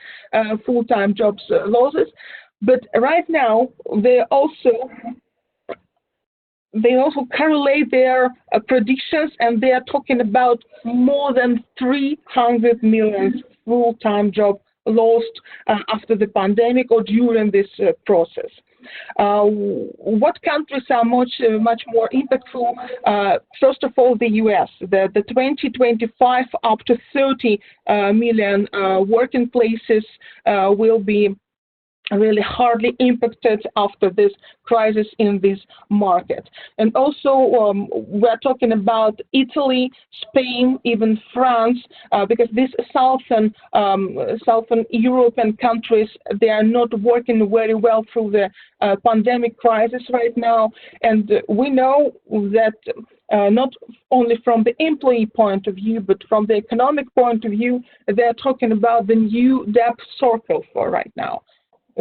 C: full-time jobs losses. But right now, they also correlate their predictions, and they are talking about more than 300 million full-time jobs lost after the pandemic or during this process. What countries are much more impactful? First of all, the U.S. The 2025 up to 30 million working places will be really hardly impacted after this crisis in this market. And also we're talking about Italy, Spain, even France, because these southern European countries, they are not working very well through the pandemic crisis right now. And we know that not only from the employee point of view, but from the economic point of view, they're talking about the new debt circle for right now.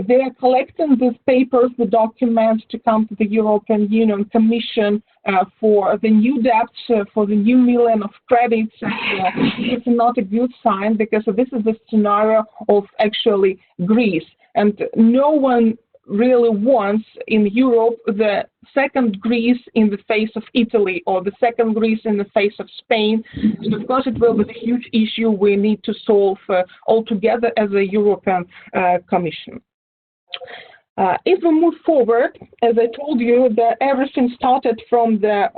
C: They are collecting these papers, the documents, to come to the European Union Commission for the new debts, for the new million of credits. It's not a good sign, because this is the scenario of actually Greece. And no one really wants in Europe the second Greece in the face of Italy, or the second Greece in the face of Spain. So of course it will be a huge issue we need to solve altogether as a European Commission. If we move forward, as I told you, that everything started from the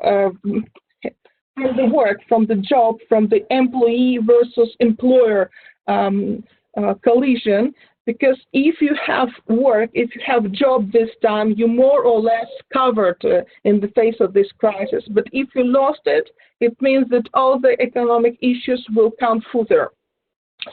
C: work, from the job, from the employee versus employer collision. Because if you have work, if you have job this time, you more or less covered in the face of this crisis. But if you lost it, it means that all the economic issues will come further.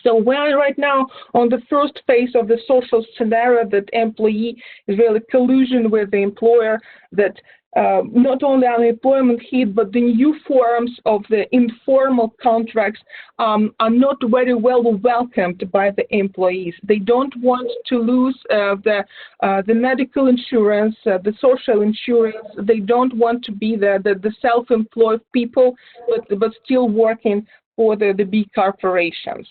C: So we're right now on the first phase of the social scenario, that employee is really collusion with the employer, that not only unemployment hit, but the new forms of the informal contracts are not very well welcomed by the employees. They don't want to lose the medical insurance, the social insurance. They don't want to be the self-employed people, but still working for the big corporations.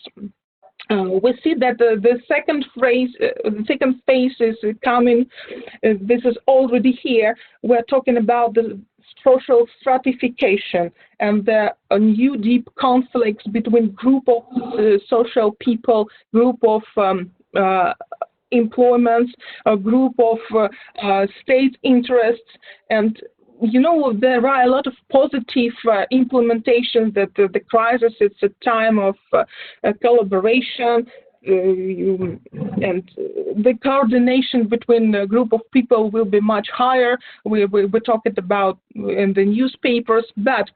C: We see that the second phase is coming. This is already here. We're talking about the social stratification and the new deep conflicts between group of social people, group of employments, a group of state interests, and there are a lot of positive implementations that the crisis, it's a time of collaboration, and the coordination between a group of people will be much higher. We talked about in the newspapers, but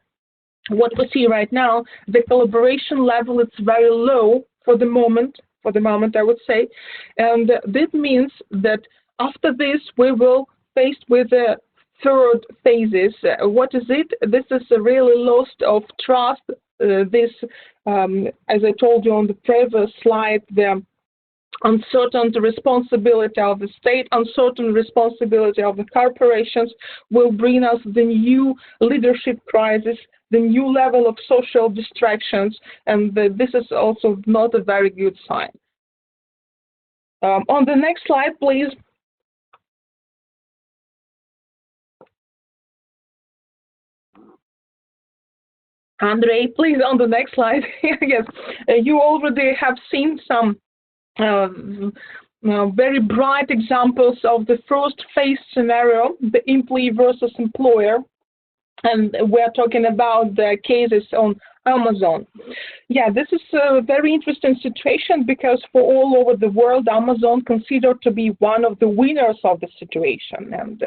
C: what we see right now, the collaboration level is very low for the moment, I would say, and this means that after this we will face with a third phases. What is it? This is a really loss of trust. As I told you on the previous slide, the uncertain responsibility of the state, uncertain responsibility of the corporations will bring us the new leadership crisis, the new level of social distractions, and this is also not a very good sign. On the next slide, please. Andrei, please, on the next slide. Yes, you already have seen some very bright examples of the first phase scenario, the employee versus employer, and we're talking about the cases on Amazon. Yeah, this is a very interesting situation because for all over the world, Amazon considered to be one of the winners of the situation, and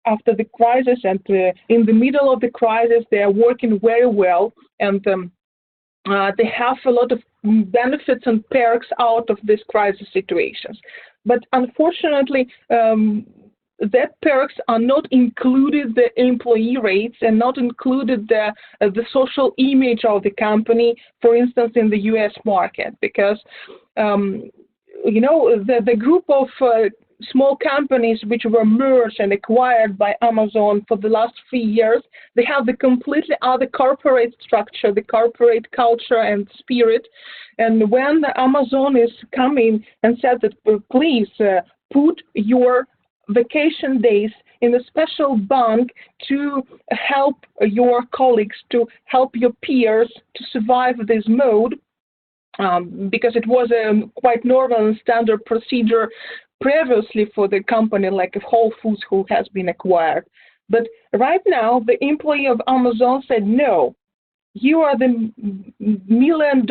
C: after the crisis and in the middle of the crisis, they are working very well, and they have a lot of benefits and perks out of this crisis situations. But unfortunately, that perks are not included the employee rates and not included the social image of the company, for instance, in the U.S. market, because the group of small companies which were merged and acquired by Amazon for the last 3 years, they have the completely other corporate structure, the corporate culture and spirit. And when Amazon is coming and said that please put your vacation days in a special bank to help your colleagues, to help your peers to survive this mode, because it was a quite normal and standard procedure previously for the company like Whole Foods who has been acquired. But right now, the employee of Amazon said, no, you are the $1 million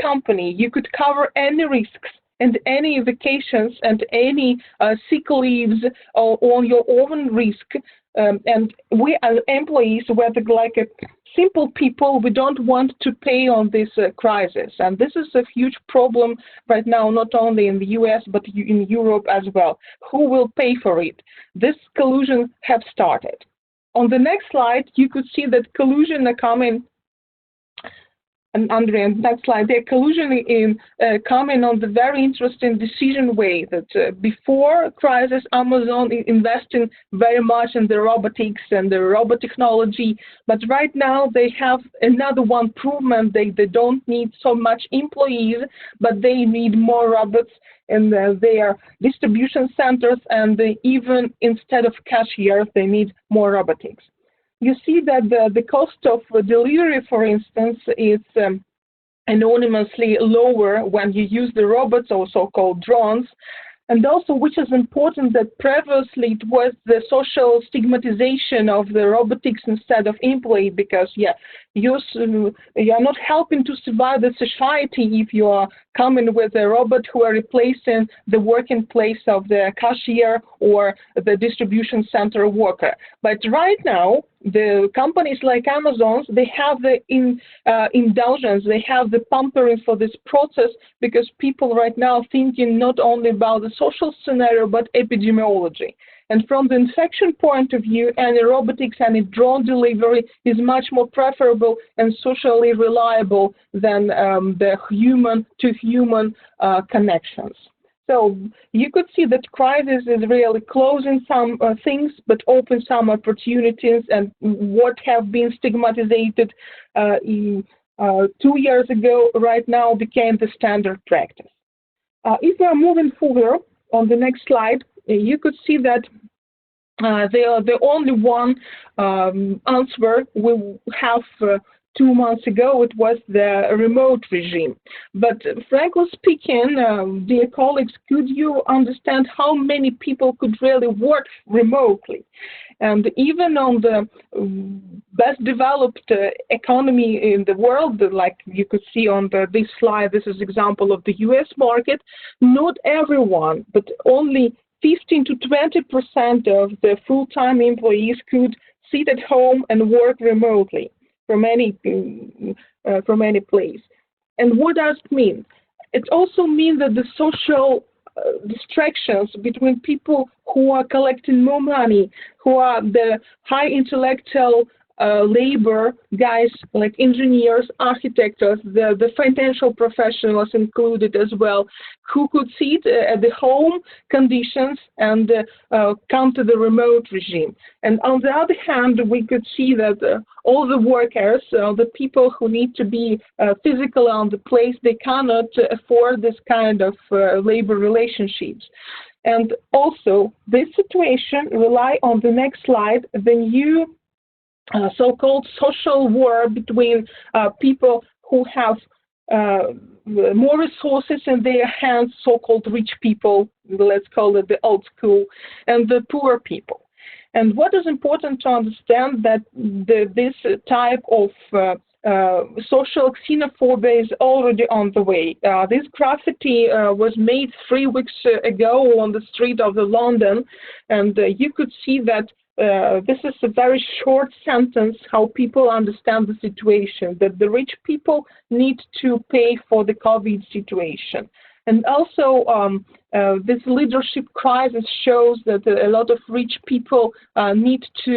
C: company. You could cover any risks and any vacations and any sick leaves on your own risk. And we as employees, we're like a simple people, we don't want to pay on this crisis. And this is a huge problem right now, not only in the US, but in Europe as well. Who will pay for it? This collusion have started. On the next slide, you could see that collusion are coming. And Andrea, next slide, the collusion in coming on the very interesting decision way that before crisis, Amazon investing very much in the robotics and the robot technology, but right now they have another one improvement. They don't need so much employees, but they need more robots in their distribution centers, and even instead of cashiers, they need more robotics. You see that the cost of delivery, for instance, is anonymously lower when you use the robots or so-called drones. And also, which is important, that previously it was the social stigmatization of the robotics instead of employee, because you are not helping to survive the society if you are coming with a robot who are replacing the working place of the cashier or the distribution center worker. But right now, the companies like Amazon, they have the indulgence, they have the pampering for this process, because people right now thinking not only about the social scenario, but epidemiology. And from the infection point of view, any robotics, any drone delivery is much more preferable and socially reliable than the human-to-human connections. So you could see that crisis is really closing some things, but open some opportunities, and what have been stigmatized 2 years ago, right now became the standard practice. If we are moving further on the next slide, you could see that the only one answer we have 2 months ago, it was the remote regime. But frankly speaking, dear colleagues, could you understand how many people could really work remotely? And even on the best developed economy in the world, like you could see on this slide, this is example of the US market, not everyone, but only 15 to 20% of the full-time employees could sit at home and work remotely from any place. And what does it mean? It also means that the social distractions between people who are collecting more money, who are the high intellectual labor guys like engineers, architects, the financial professionals included as well, who could sit at the home conditions and come to the remote regime. And on the other hand, we could see that all the workers, the people who need to be physically on the place, they cannot afford this kind of labor relationships. And also, this situation rely on the next slide, the new so-called social war between people who have more resources in their hands, so-called rich people, let's call it the old school, and the poor people. And what is important to understand that this type of social xenophobia is already on the way. This graffiti was made 3 weeks ago on the street of London, and you could see that this is a very short sentence how people understand the situation, that the rich people need to pay for the COVID situation. And also, this leadership crisis shows that a lot of rich people need to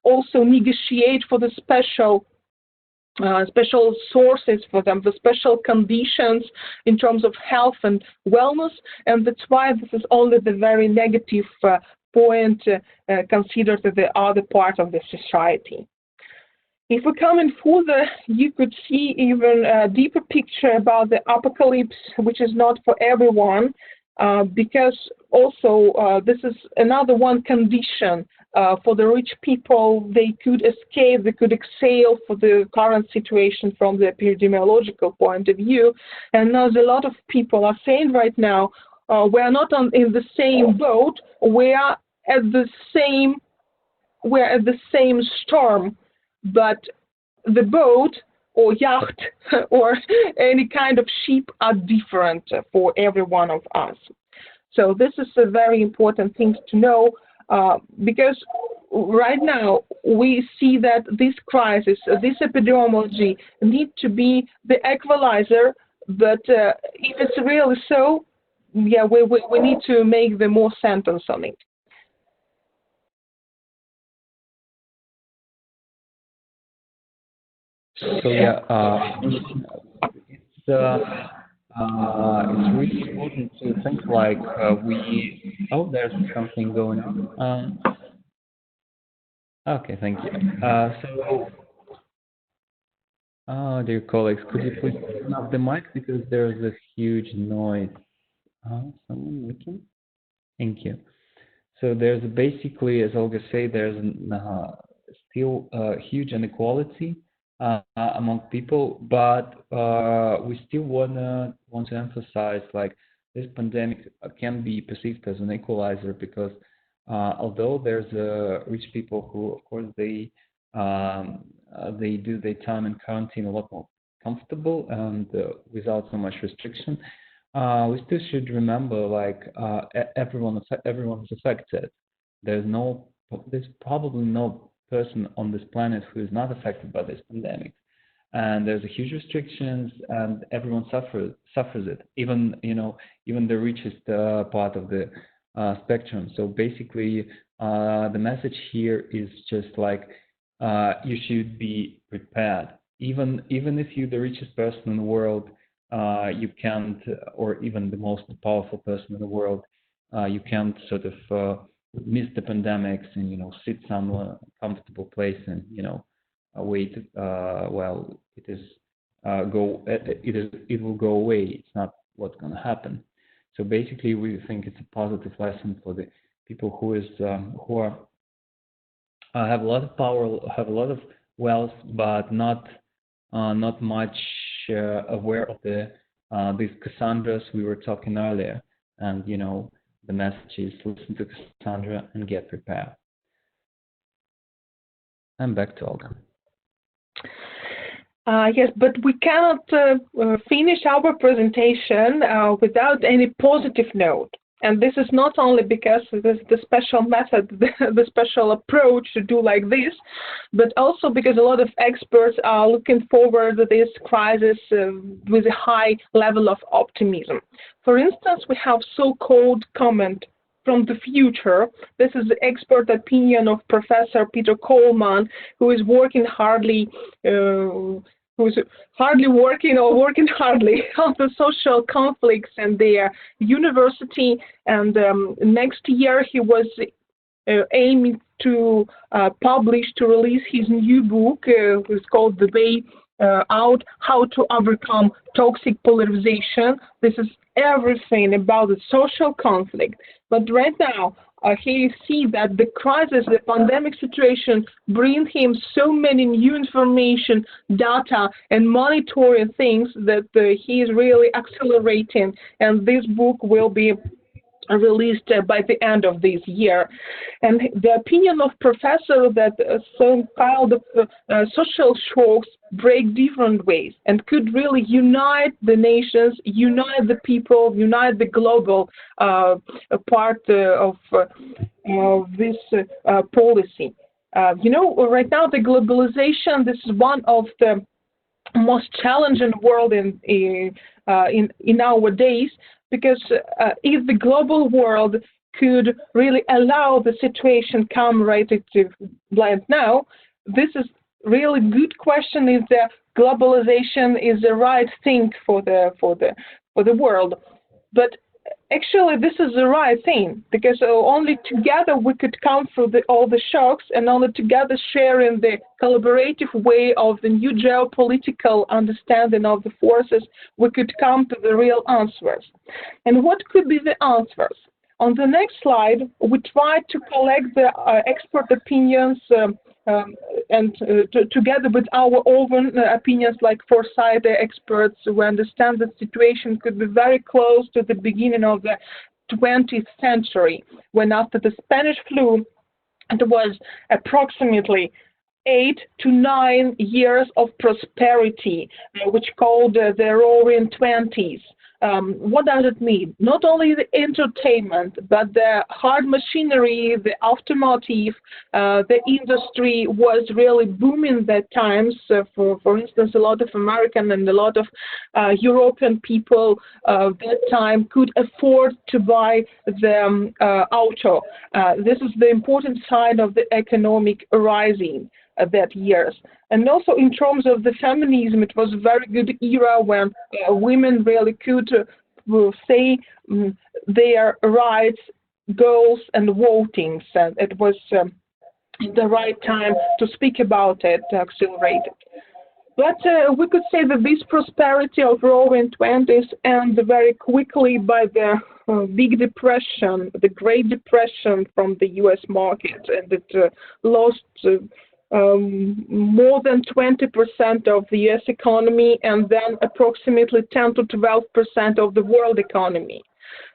C: also negotiate for the special sources for them, the special conditions in terms of health and wellness, and that's why this is only the very negative point considered the other part of the society. If we come in further, you could see even a deeper picture about the apocalypse, which is not for everyone, because also this is another one condition for the rich people. They could escape, they could exhale for the current situation from the epidemiological point of view. And as a lot of people are saying right now, we are not in the same boat, we are at the same storm, but the boat or yacht or any kind of ship are different for every one of us. So this is a very important thing to know, because right now we see that this crisis, this epidemiology need to be the equalizer, but if it's really so, yeah, we need to make the more sentence on it.
B: So yeah, it's really important to think like oh, there's something going on. Okay, thank you. Dear colleagues, could you please turn off the mic because there's a huge noise. Someone looking? Thank you. So there's basically, as Olga said, there's still huge inequality among people, but we still want to emphasize like this pandemic can be perceived as an equalizer, because although there's rich people who, of course, they do their time in quarantine a lot more comfortable and without so much restriction, we still should remember like everyone is affected. There's probably no person on this planet who is not affected by this pandemic, and there's a huge restrictions, and everyone suffers it. Even the richest part of the spectrum. So basically, the message here is just like you should be prepared. Even if you're the richest person in the world, you can't, or even the most powerful person in the world, you can't sort of miss the pandemics and sit some comfortable place and wait while it will go away. It's not what's going to happen. So basically, we think it's a positive lesson for the people who have a lot of power, have a lot of wealth, but not much aware of these Cassandras we were talking earlier. And the message is listen to Cassandra and get prepared. And back to Olga.
C: Yes, but we cannot finish our presentation without any positive note. And this is not only because this the special method, the special approach to do like this, but also because a lot of experts are looking forward to this crisis with a high level of optimism. For instance, we have so-called comment from the future. This is the expert opinion of Professor Peter Coleman, who is working hardly who's hardly working or working hardly on the social conflicts in their university. And next year he was aiming to release his new book, which is called The Way Out, How to Overcome Toxic Polarization. This is everything about the social conflict. But right now, he sees that the crisis, the pandemic situation, brings him so many new information, data, and monitoring things that he is really accelerating. And this book will be released by the end of this year. And the opinion of professor that some kind of social shocks break different ways and could really unite the nations, unite the people, unite the global part of this policy. Right now the globalization, this is one of the most challenging world in our days, because if the global world could really allow the situation come right to blind now, this is really good question if the globalization is the right thing for the world. But actually, this is the right thing, because only together we could come through all the shocks, and only together sharing the collaborative way of the new geopolitical understanding of the forces, we could come to the real answers. And what could be the answers? On the next slide, we try to collect the expert opinions and together with our own opinions, like foresight experts who understand the situation could be very close to the beginning of the 20th century, when after the Spanish flu, it was approximately 8 to 9 years of prosperity, which called the Roaring Twenties. What does it mean? Not only the entertainment, but the hard machinery, the automotive, the industry was really booming that times. For instance, a lot of American and a lot of European people that time could afford to buy the auto. This is the important sign of the economic rising that years. And also in terms of the feminism, it was a very good era when women really could say their rights, goals, and votings. And it was the right time to speak about it, to accelerate it. But we could say that this prosperity of Roaring Twenties ended very quickly by the Big Depression, the Great Depression from the U.S. market, and it lost more than 20% of the U.S. economy, and then approximately 10 to 12% of the world economy.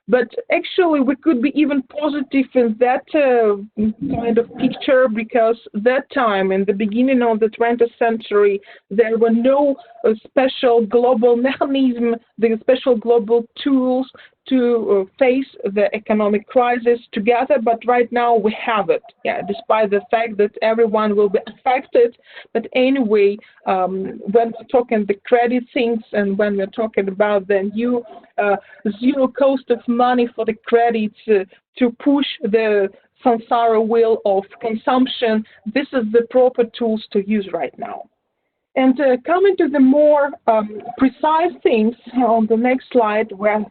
C: But actually, we could be even positive in that kind of picture, because that time, in the beginning of the 20th century, there were no special global mechanism, the special global tools to face the economic crisis together, but right now we have it, despite the fact that everyone will be affected. But anyway, when we're talking the credit things and when we're talking about the new zero cost of money for the credits to push the samsara wheel of consumption, this is the proper tools to use right now. And coming to the more precise things on the next slide, we're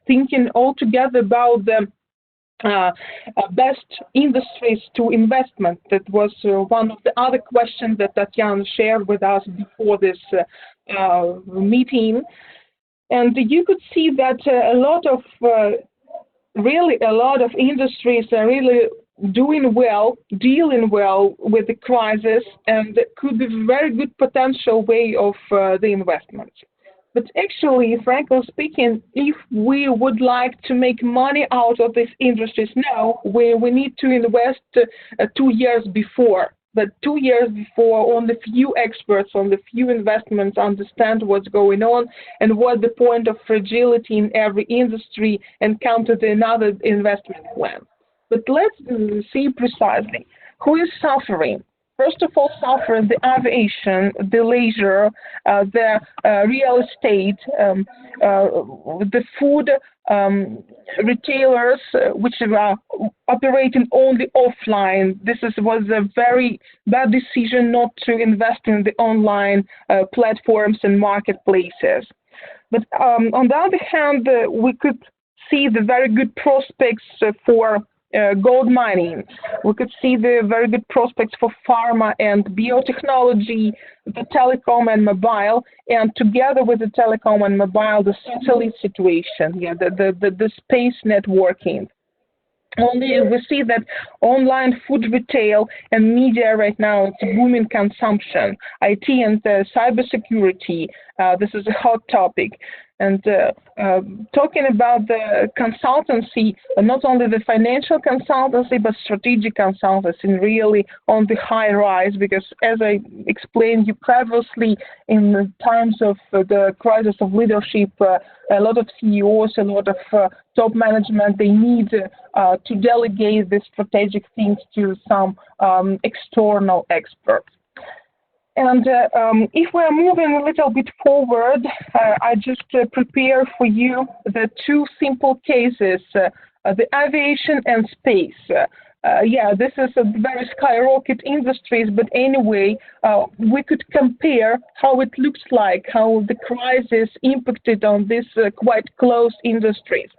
C: thinking altogether about the best industries to investment. That was one of the other questions that Tatiana shared with us before this meeting. And you could see that really a lot of industries are really doing well, dealing well with the crisis, and could be a very good potential way of the investment. But actually, frankly speaking, if we would like to make money out of these industries now, we need to invest 2 years before. But 2 years before, only few experts, only few investments understand what's going on and what the point of fragility in every industry and come to another investment plan. But let's see precisely who is suffering. First of all, suffering the aviation, the leisure, the real estate, the food retailers, which are operating only offline. This was a very bad decision not to invest in the online platforms and marketplaces. But on the other hand, we could see the very good prospects for gold mining. We could see the very good prospects for pharma and biotechnology, the telecom and mobile, and together with the telecom and mobile, the satellite situation, the space networking. Only we see that online food retail and media right now, it's booming consumption. IT and cybersecurity, this is a hot topic. And talking about the consultancy, not only the financial consultancy, but strategic consultancy, really on the high rise, because as I explained you previously, in the times of the crisis of leadership, a lot of CEOs, a lot of top management, they need to delegate the strategic things to some external experts. And if we're moving a little bit forward, I just prepare for you the two simple cases, the aviation and space. This is a very skyrocket industries, but anyway, we could compare how it looks like, how the crisis impacted on these quite close industries.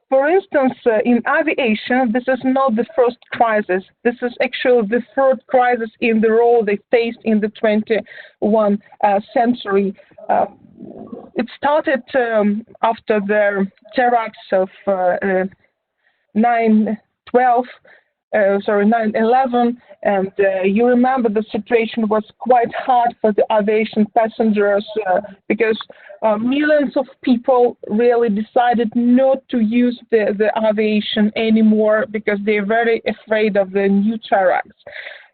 C: For instance, in aviation, this is not the first crisis. This is actually the third crisis in the row they faced in the 21st century. It started after the terrorists of 9/11, and you remember the situation was quite hard for the aviation passengers because millions of people really decided not to use the aviation anymore because they're very afraid of the new tariffs.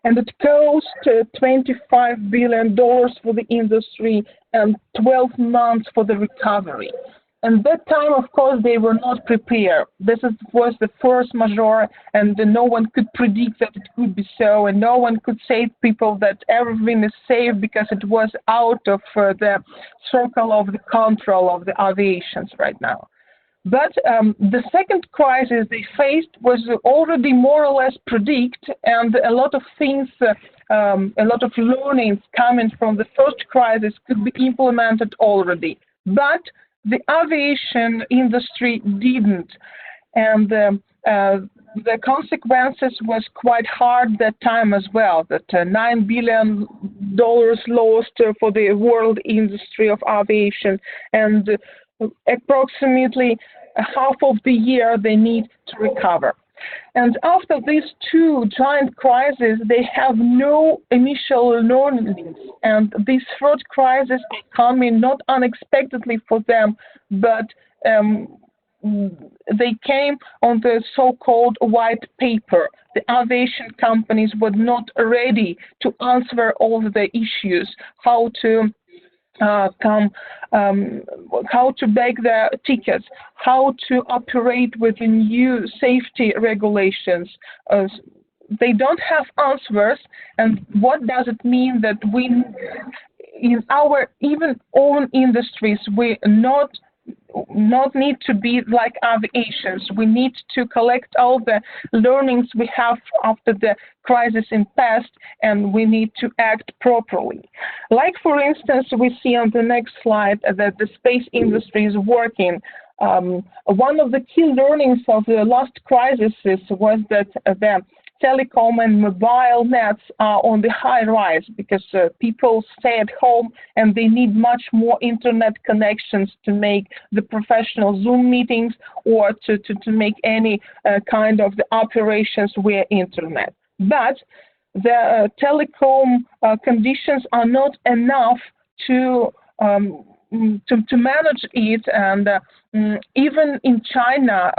C: And it cost $25 billion for the industry and 12 months for the recovery. And that time, of course, they were not prepared. This was the force majeure, and no one could predict that it could be so, and no one could say to people that everything is safe because it was out of the circle of the control of the aviations right now. But the second crisis they faced was already more or less predicted, and a lot of things, a lot of learnings coming from the first crisis could be implemented already. But the aviation industry didn't, and the consequences was quite hard that time as well, that $9 billion lost for the world industry of aviation, and approximately half of the year they need to recover. And after these two giant crises, they have no initial learnings. And this third crisis is coming not unexpectedly for them, but they came on the so-called white paper. The aviation companies were not ready to answer all the issues, how to how to bag their tickets, how to operate with the new safety regulations. They don't have answers, and what does it mean that we, in our even own industries, we not need to be like aviations. We need to collect all the learnings we have after the crisis in past, and we need to act properly. Like, for instance, we see on the next slide that the space industry is working. One of the key learnings of the last crisis was that the telecom and mobile nets are on the high rise because people stay at home and they need much more internet connections to make the professional Zoom meetings or to make any kind of the operations via internet. But the telecom conditions are not enough to manage it, and even in China,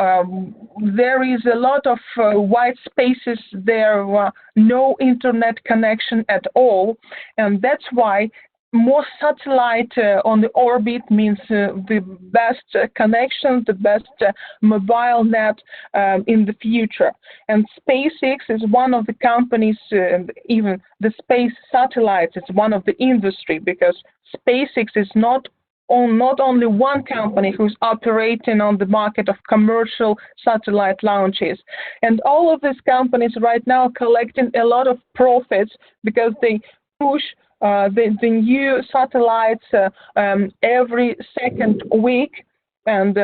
C: there is a lot of white spaces. There are no internet connection at all, and that's why more satellite on the orbit means the best connection, the best mobile net in the future. And SpaceX is one of the companies, even the space satellites is one of the industry, because SpaceX is not only one company who's operating on the market of commercial satellite launches. And all of these companies right now are collecting a lot of profits because they push the new satellites every second week. And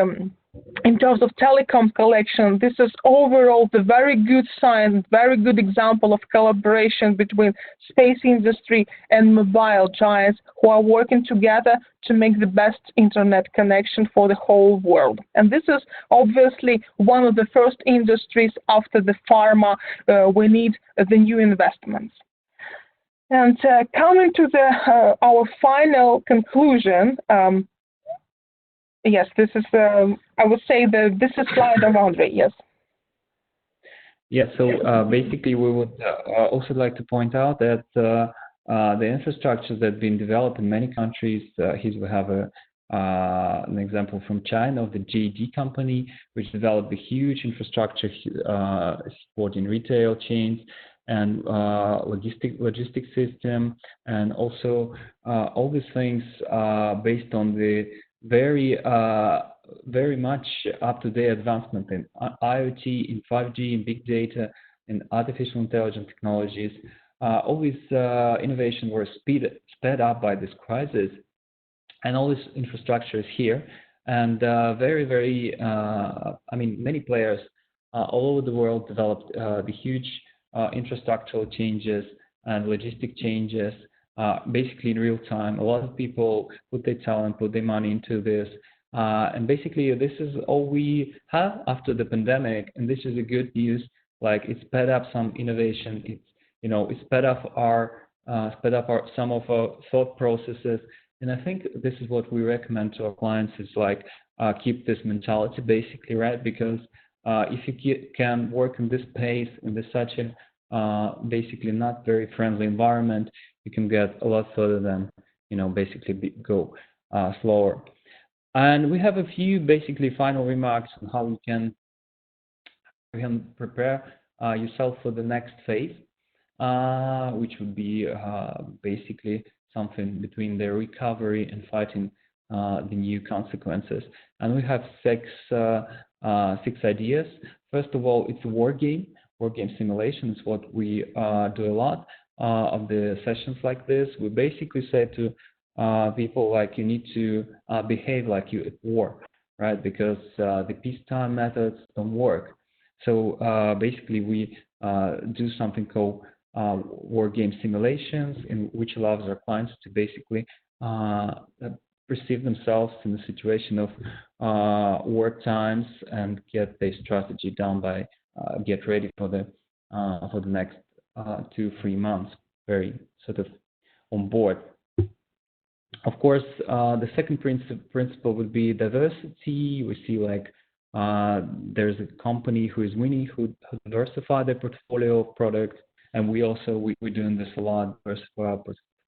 C: in terms of telecom collection, this is overall the very good sign, very good example of collaboration between space industry and mobile giants who are working together to make the best internet connection for the whole world. And this is obviously one of the first industries after the pharma. We need the new investments. And coming to our final conclusion, yes, this is, I would say this is slide of Andre, yes.
B: Yeah, so basically we would also like to point out that the infrastructures that have been developed in many countries, here we have an example from China of the JD company, which developed a huge infrastructure supporting retail chains and logistic system, and also all these things based on the very much up-to-date advancement in IoT, in 5G, in big data, in artificial intelligence technologies. All these innovations were sped up by this crisis, and all this infrastructure is here. And I mean, many players all over the world developed the huge infrastructural changes and logistic changes basically in real time. A lot of people put their talent, put their money into this. And basically, this is all we have after the pandemic, and this is a good news. Like, it sped up some innovation. It sped up some of our thought processes. And I think this is what we recommend to our clients: is like keep this mentality, basically, right? Because if you can work in this pace, in this such a basically not very friendly environment, you can get a lot further than basically go slower. And we have a few basically final remarks on how you can prepare yourself for the next phase, which would be basically something between the recovery and fighting the new consequences. And we have six ideas. First of all, it's a war game. War game simulation is what we do a lot of the sessions like this. We basically say to people, like, you need to behave like you're at war, right? Because the peacetime methods don't work. So basically we do something called war game simulations, in which allows our clients to basically perceive themselves in the situation of war times and get their strategy down by get ready for the next 2-3 months, very sort of on board. Of course, the second principle would be diversity. We see like there's a company who is winning, who diversify their portfolio of products, and we're doing this a lot, diversify our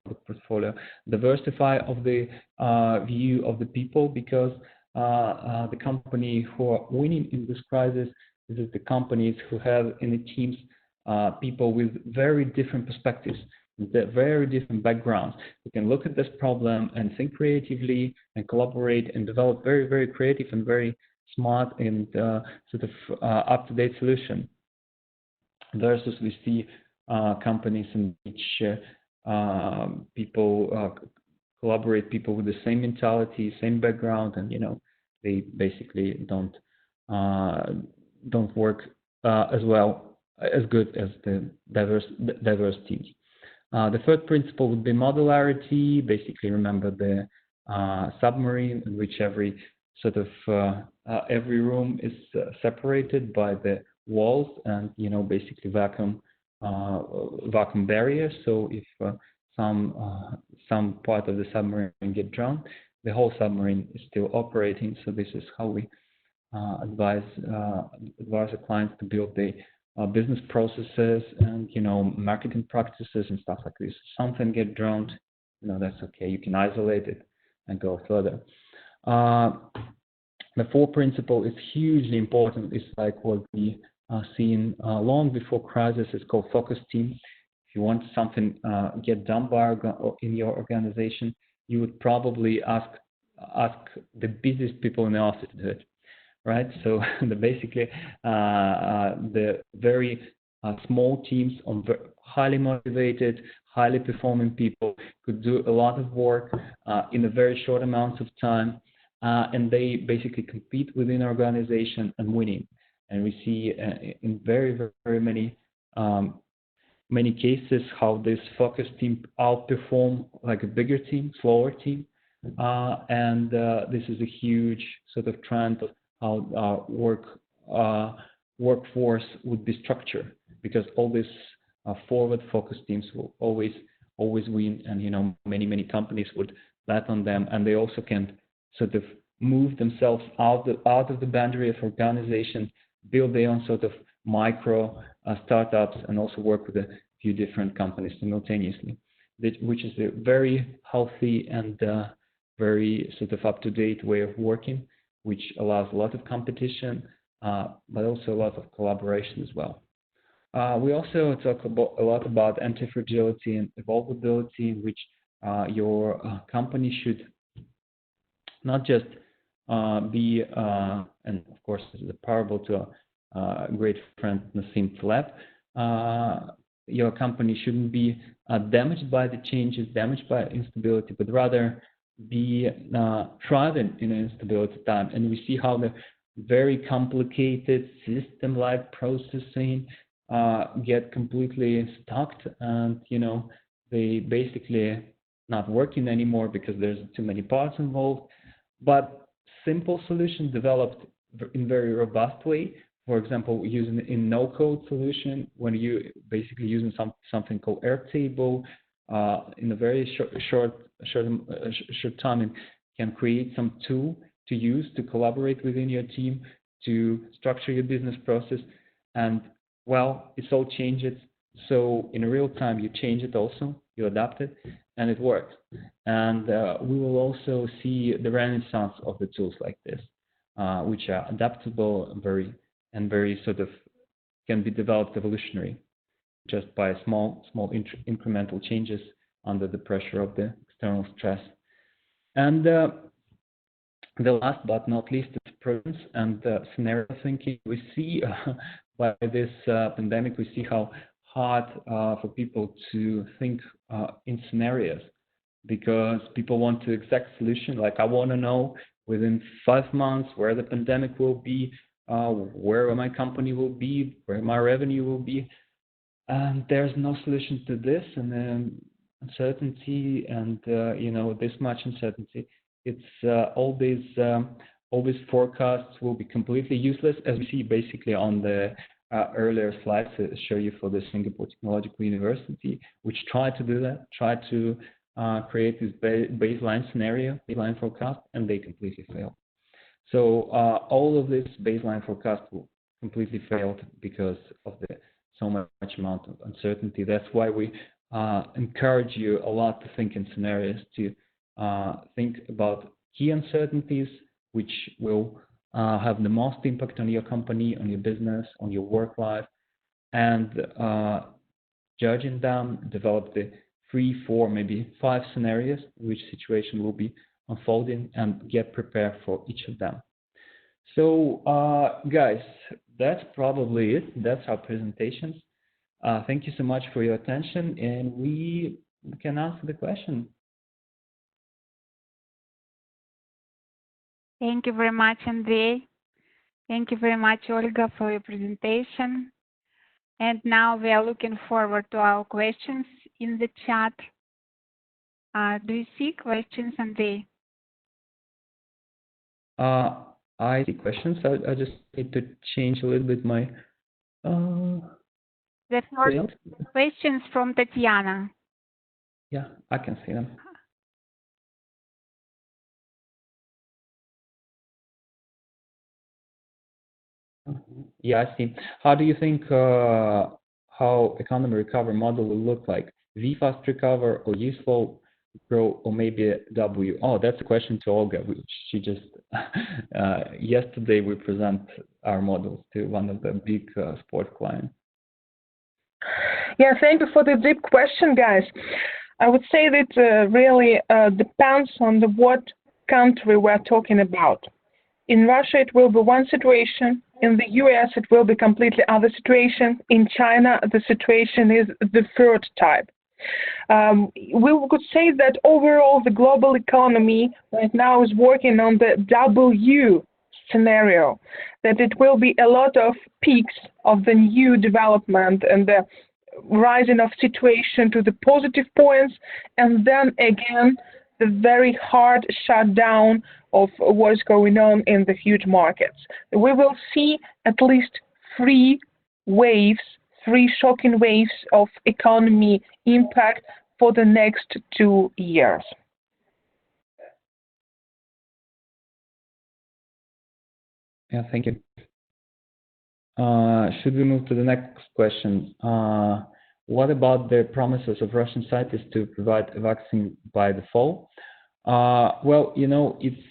B: product portfolio, diversify of the view of the people, because the company who are winning in this crisis is the companies who have in the teams people with very different perspectives, very different backgrounds, who can look at this problem and think creatively and collaborate and develop very, very creative and very smart and sort of up-to-date solution. Versus we see companies in which people collaborate, people with the same mentality, same background, and they basically don't work as well, as good as the diverse teams. The third principle would be modularity. Basically, remember the submarine in which every room is separated by the walls and basically vacuum barriers. So if some part of the submarine get drowned, the whole submarine is still operating. So this is how we advise the clients to build the business processes and marketing practices and stuff like this. If something get drowned, that's okay. You can isolate it and go further. The fourth principle is hugely important. It's like what we seen long before crisis. It's called focus team. If you want something get done in your organization, you would probably ask the busiest people in the office to do it, right? So basically the very small teams on highly motivated, highly performing people could do a lot of work in a very short amount of time, and they basically compete within an organization and winning. And we see in very, very many cases how this focus team outperform like a bigger team, slower team, and this is a huge sort of trend of how our workforce would be structured, because all these forward focus teams will always win, and many companies would bet on them, and they also can sort of move themselves out of the boundary of organization, build their own sort of micro startups, and also work with a few different companies simultaneously, which is a very healthy and very sort of up-to-date way of working, which allows a lot of competition, but also a lot of collaboration as well. We also talk a lot about anti-fragility and evolvability, in which your company should not just be, and of course this is a parable to a great friend Nassim Taleb, your company shouldn't be damaged by the changes, damaged by instability, but rather be thriving in an instability time. And we see how the very complicated system-like processing get completely stuck, and they basically not working anymore because there's too many parts involved. But simple solutions developed in very robust way. For example, using in no-code solution, when you basically using something called Airtable, in a very short time, it can create some tool to use to collaborate within your team, to structure your business process, and well, it's all changes. So in real time, you change it also, you adapt it, and it works. And we will also see the renaissance of the tools like this, which are adaptable and very sort of can be developed evolutionary, just by small incremental changes under the pressure of the external stress. And the last but not least is prudence and scenario thinking. We see by this pandemic, we see how hard for people to think in scenarios, because people want the exact solution. Like, I want to know within 5 months where the pandemic will be, where my company will be, where my revenue will be. And there's no solution to this, and then uncertainty and this much uncertainty. It's all these forecasts will be completely useless, as we see basically on the earlier slides to show you for the Singapore Technological University, which tried to do that, tried to create this baseline scenario, baseline forecast, and they completely failed. So all of this baseline forecast will completely failed because of the so much amount of uncertainty. That's why we encourage you a lot to think in scenarios, to think about key uncertainties which will have the most impact on your company, on your business, on your work life, and judging them, develop the 3, 4, maybe 5 scenarios which situation will be unfolding, and get prepared for each of them. So guys, that's probably it. That's our presentations. Thank you so much for your attention, and we can answer the question.
A: Thank you very much, Andrei. Thank you very much, Olga, for your presentation. And now we are looking forward to our questions in the chat. Do you see questions, Andrei?
B: I see questions. I just need to change a little bit my.
A: The first questions from Tatiana.
B: Yeah, I can see them. Yeah, I see. How do you think how economy recovery model will look like? V fast recover, or U slow grow, or maybe W? Oh, that's a question to Olga, which she just yesterday we present our models to one of the big sport clients.
C: Yeah, thank you for the deep question, guys. I would say that really depends on what country we're talking about. In Russia, it will be one situation. In the US, it will be completely other situation. In China, the situation is the third type. We could say that overall, the global economy right now is working on the W scenario, that it will be a lot of peaks of the new development and the rising of situation to the positive points, and then again, the very hard shutdown of what's going on in the huge markets. We will see at least 3 waves, 3 shocking waves of economy impact for the next 2 years.
B: Yeah, thank you. Should we move to the next question? What about the promises of Russian scientists to provide a vaccine by the fall? Well, you know, it's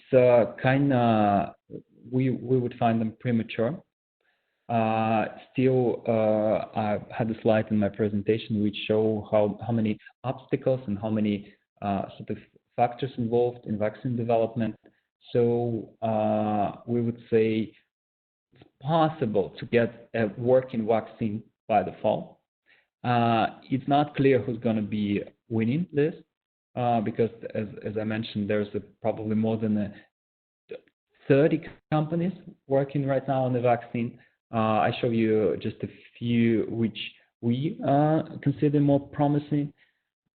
B: kind of, we would find them premature. Still, I had a slide in my presentation which show how many obstacles and how many sort of factors involved in vaccine development. So we would say it's possible to get a working vaccine by the fall. It's not clear who's going to be winning this because, as I mentioned, there's probably more than 30 companies working right now on the vaccine. I show you just a few which we consider more promising,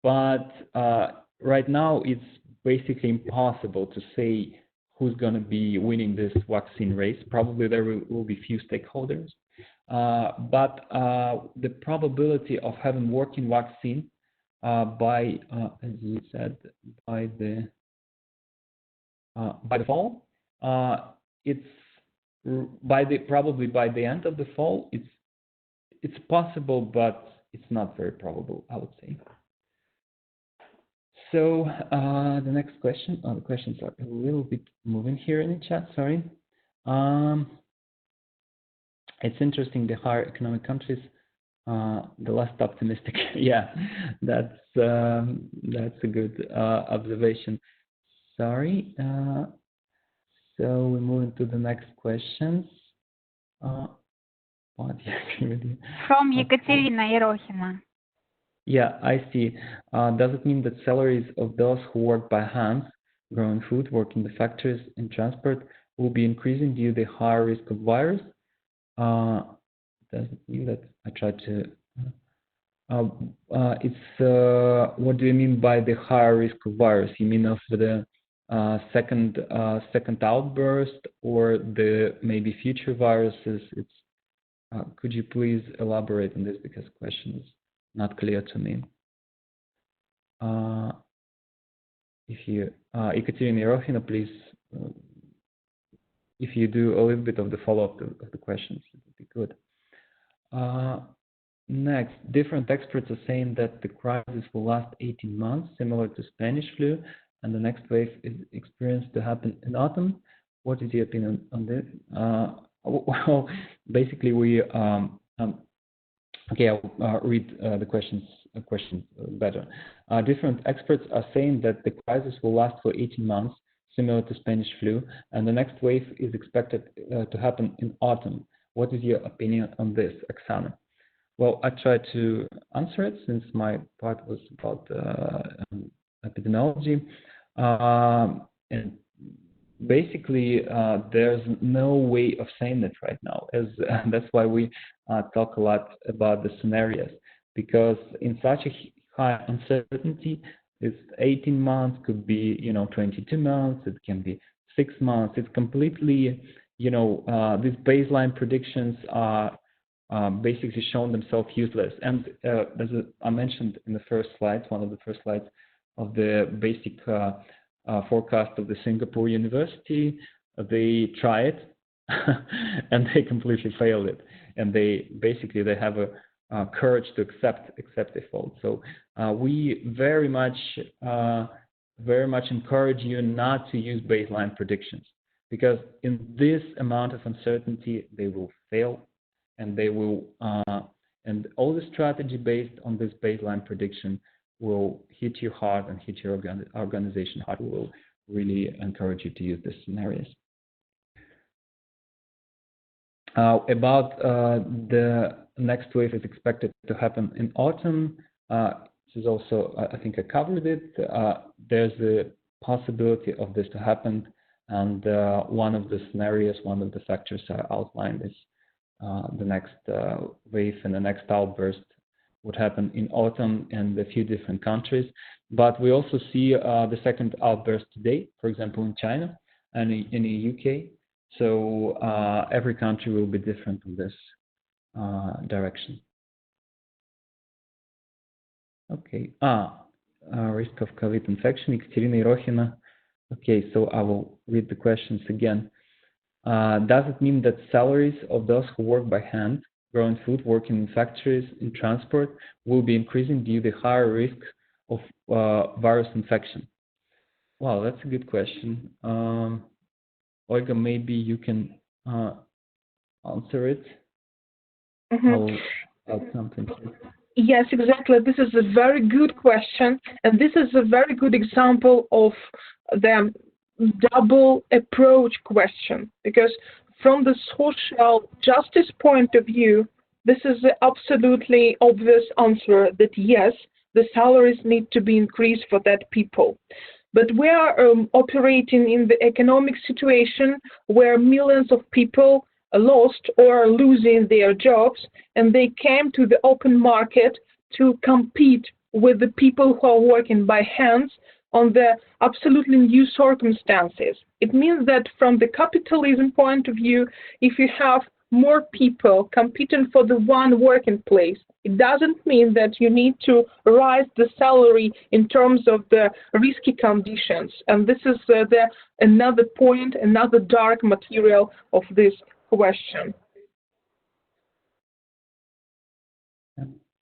B: but right now it's basically impossible to say who's going to be winning this vaccine race. Probably there will be few stakeholders, but the probability of having working vaccine by, as you said, by the fall, it's probably by the end of the fall. It's possible, but it's not very probable, I would say. So the next question. The questions are a little bit moving here in the chat. Sorry. It's interesting. The higher economic countries, the less optimistic. Yeah, that's a good observation. Sorry. So we're moving to the next questions. From
A: Ekaterina Yerohina.
B: Yeah, I see. Does it mean that salaries of those who work by hands, growing food, working the factories and transport, will be increasing due to the higher risk of virus? Does it mean that? I tried to. What do you mean by the higher risk of virus? You mean of the second outburst, or the maybe future viruses? Could you please elaborate on this, because the question is not clear to me. If you, Ekaterina Yerohina, please, if you do a little bit of the follow-up of the questions, it would be good. Next, different experts are saying that the crisis will last 18 months, similar to Spanish flu, and the next wave is experienced to happen in autumn. What is your opinion on this? Well, basically, okay, I'll read the question better. Different experts are saying that the crisis will last for 18 months, similar to Spanish flu, and the next wave is expected to happen in autumn. What is your opinion on this, Oksana? Well, I tried to answer it since my part was about epidemiology. And basically, there's no way of saying it right now, as that's why we talk a lot about the scenarios, because in such a high uncertainty, it's 18 months, could be 22 months, it can be 6 months. It's completely, these baseline predictions are basically shown themselves useless. And as I mentioned in the first slide, one of the first slides of the basic forecast of the Singapore University, they try it and they completely failed it. And they have a courage to accept a fault. So we very much encourage you not to use baseline predictions, because in this amount of uncertainty, they will fail. And they will, and all the strategy based on this baseline prediction will hit you hard and hit your organization hard. We will really encourage you to use these scenarios. About the next wave is expected to happen in autumn. This is also, I think I covered it. There's a possibility of this to happen, and one of the scenarios, one of the factors I outlined is the next wave and the next outburst would happen in autumn in a few different countries. But we also see the second outburst today, for example, in China and in the UK. So every country will be different in this direction. Okay. Risk of COVID infection, Ekaterina Irohina. Okay, so I will read the questions again. Does it mean that salaries of those who work by hand, growing food, working in factories, in transport, will be increasing due to the higher risk of virus infection? Wow, that's a good question. Olga, maybe you can answer it. I'll add something.
C: Yes, exactly. This is a very good question, and this is a very good example of the double approach question, because from the social justice point of view, this is the absolutely obvious answer that yes, the salaries need to be increased for that people. But we are operating in the economic situation where millions of people lost or are losing their jobs, and they came to the open market to compete with the people who are working by hands on the absolutely new circumstances. It means that from the capitalism point of view, if you have more people competing for the one working place, it doesn't mean that you need to rise the salary in terms of the risky conditions. And this is another point, another dark material of this question.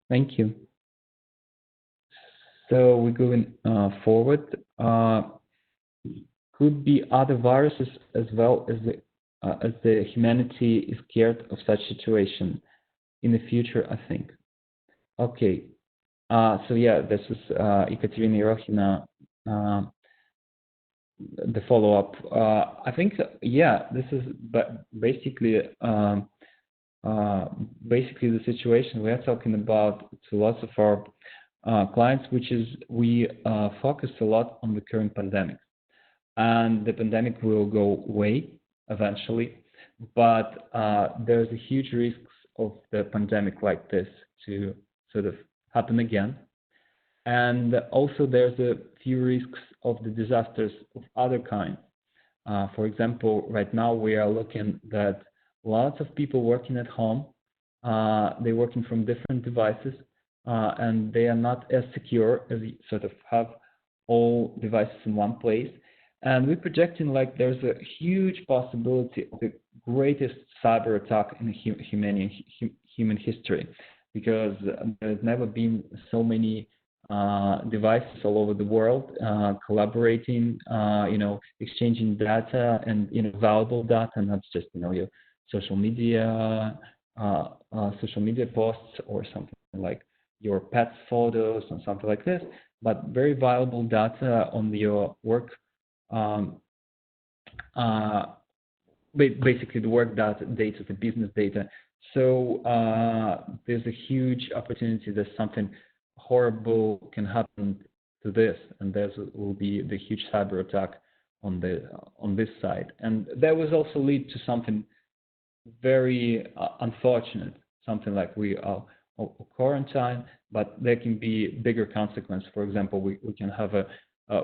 B: Thank you. So we're going forward. Could be other viruses as well as the humanity is scared of such situation in the future, I think. Okay. So yeah, this is Ekaterina Irohina. The follow-up. I think yeah, this is basically the situation we are talking about to lots of our clients, which is we focus a lot on the current pandemic, and the pandemic will go away eventually, but there's a huge risk of the pandemic like this to sort of happen again, and also there's a few risks of the disasters of other kinds. For example, right now we are looking at lots of people working at home. They're working from different devices, and they are not as secure as you sort of have all devices in one place. And we're projecting like there's a huge possibility of the greatest cyber attack in human history. because there's never been so many devices all over the world collaborating, exchanging data and valuable data, not just your social media posts or something like your pet's photos and something like this, but very valuable data on your work, basically the work data, the business data. So there's a huge opportunity that something horrible can happen to this, and there will be the huge cyber attack on this side, and that will also lead to something very unfortunate, something like we are quarantine, but there can be bigger consequences. For example, we can have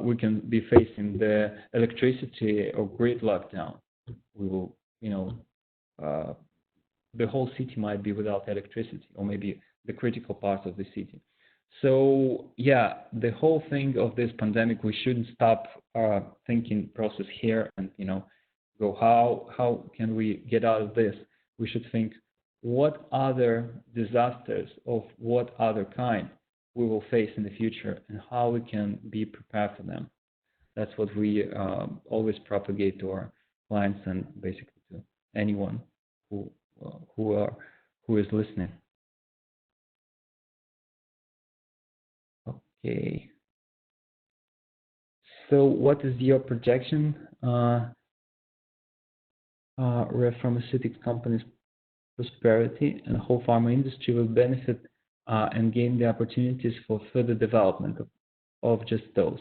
B: we can be facing the electricity or grid lockdown. We will, the whole city might be without electricity, or maybe the critical parts of the city. So yeah, the whole thing of this pandemic, we shouldn't stop our thinking process here and go how can we get out of this. We should think what other disasters of what other kind we will face in the future and how we can be prepared for them. That's what we always propagate to our clients and basically to anyone who is listening. Okay. So what is your projection where pharmaceutical companies' prosperity and the whole pharma industry will benefit and gain the opportunities for further development of just those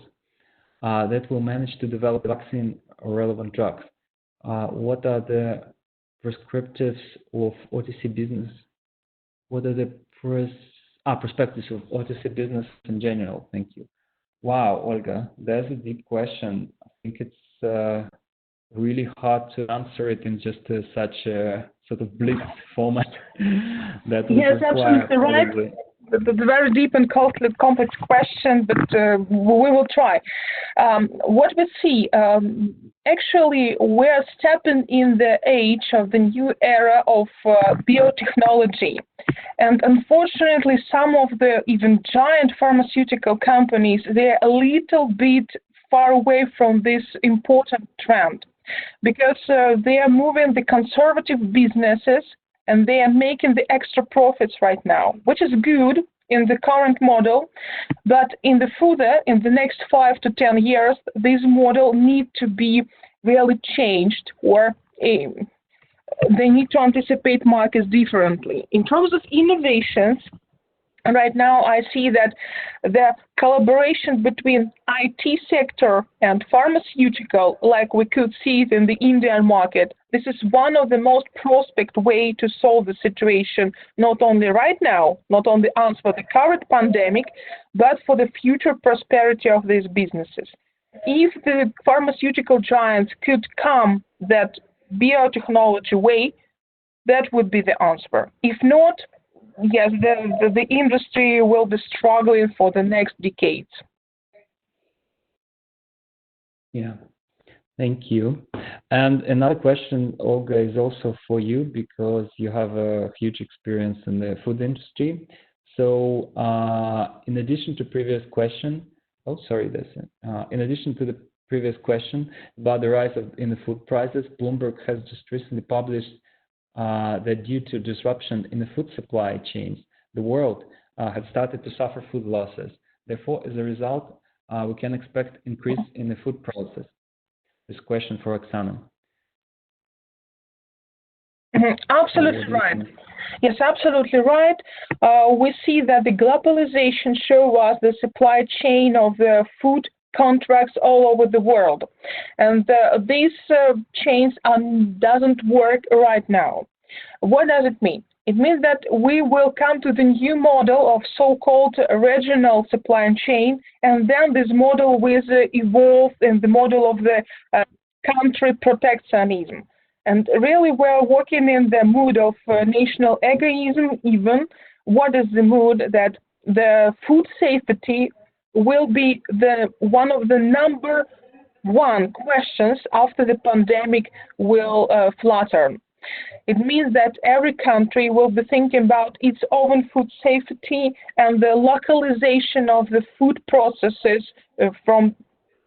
B: that will manage to develop vaccine or relevant drugs? What are the prescriptives of OTC business? What are the perspectives of OTC business in general? Thank you. Wow, Olga, that's a deep question. I think it's really hard to answer it in just such a sort of blitz format. That
C: yes, absolutely right. It's a very deep and complex question, but we will try. What we see, actually, we're stepping in the age of the new era of biotechnology. And unfortunately, some of the even giant pharmaceutical companies, they're a little bit far away from this important trend, because they are moving the conservative businesses and they are making the extra profits right now, which is good in the current model. But in the next 5 to 10 years, this model needs to be really changed, or they need to anticipate markets differently. In terms of innovations, right now I see that the collaboration between IT sector and pharmaceutical, like we could see it in the Indian market, this is one of the most prospect way to solve the situation, not only right now, not only answer the current pandemic, but for the future prosperity of these businesses. If the pharmaceutical giants could come that biotechnology way, that would be the answer. If not, yes, the industry will be struggling for the next decades.
B: Yeah, thank you. And another question, Olga, is also for you, because you have a huge experience in the food industry. So in addition to previous question, in addition to the previous question about the rise in the food prices, Bloomberg has just recently published that due to disruption in the food supply chains, the world has started to suffer food losses. Therefore, as a result, we can expect increase in the food prices. This question for Oksana.
C: Absolutely right. Yes, absolutely right. We see that the globalization shows us the supply chain of the food contracts all over the world, and these chains doesn't work right now. What does it mean? It means that we will come to the new model of so-called regional supply chain, and then this model will evolve in the model of the country protectionism. And really, we're working in the mood of national egoism even. What is the mood that the food safety will be one of the number one questions after the pandemic will flutter. It means that every country will be thinking about its own food safety and the localization of the food processes from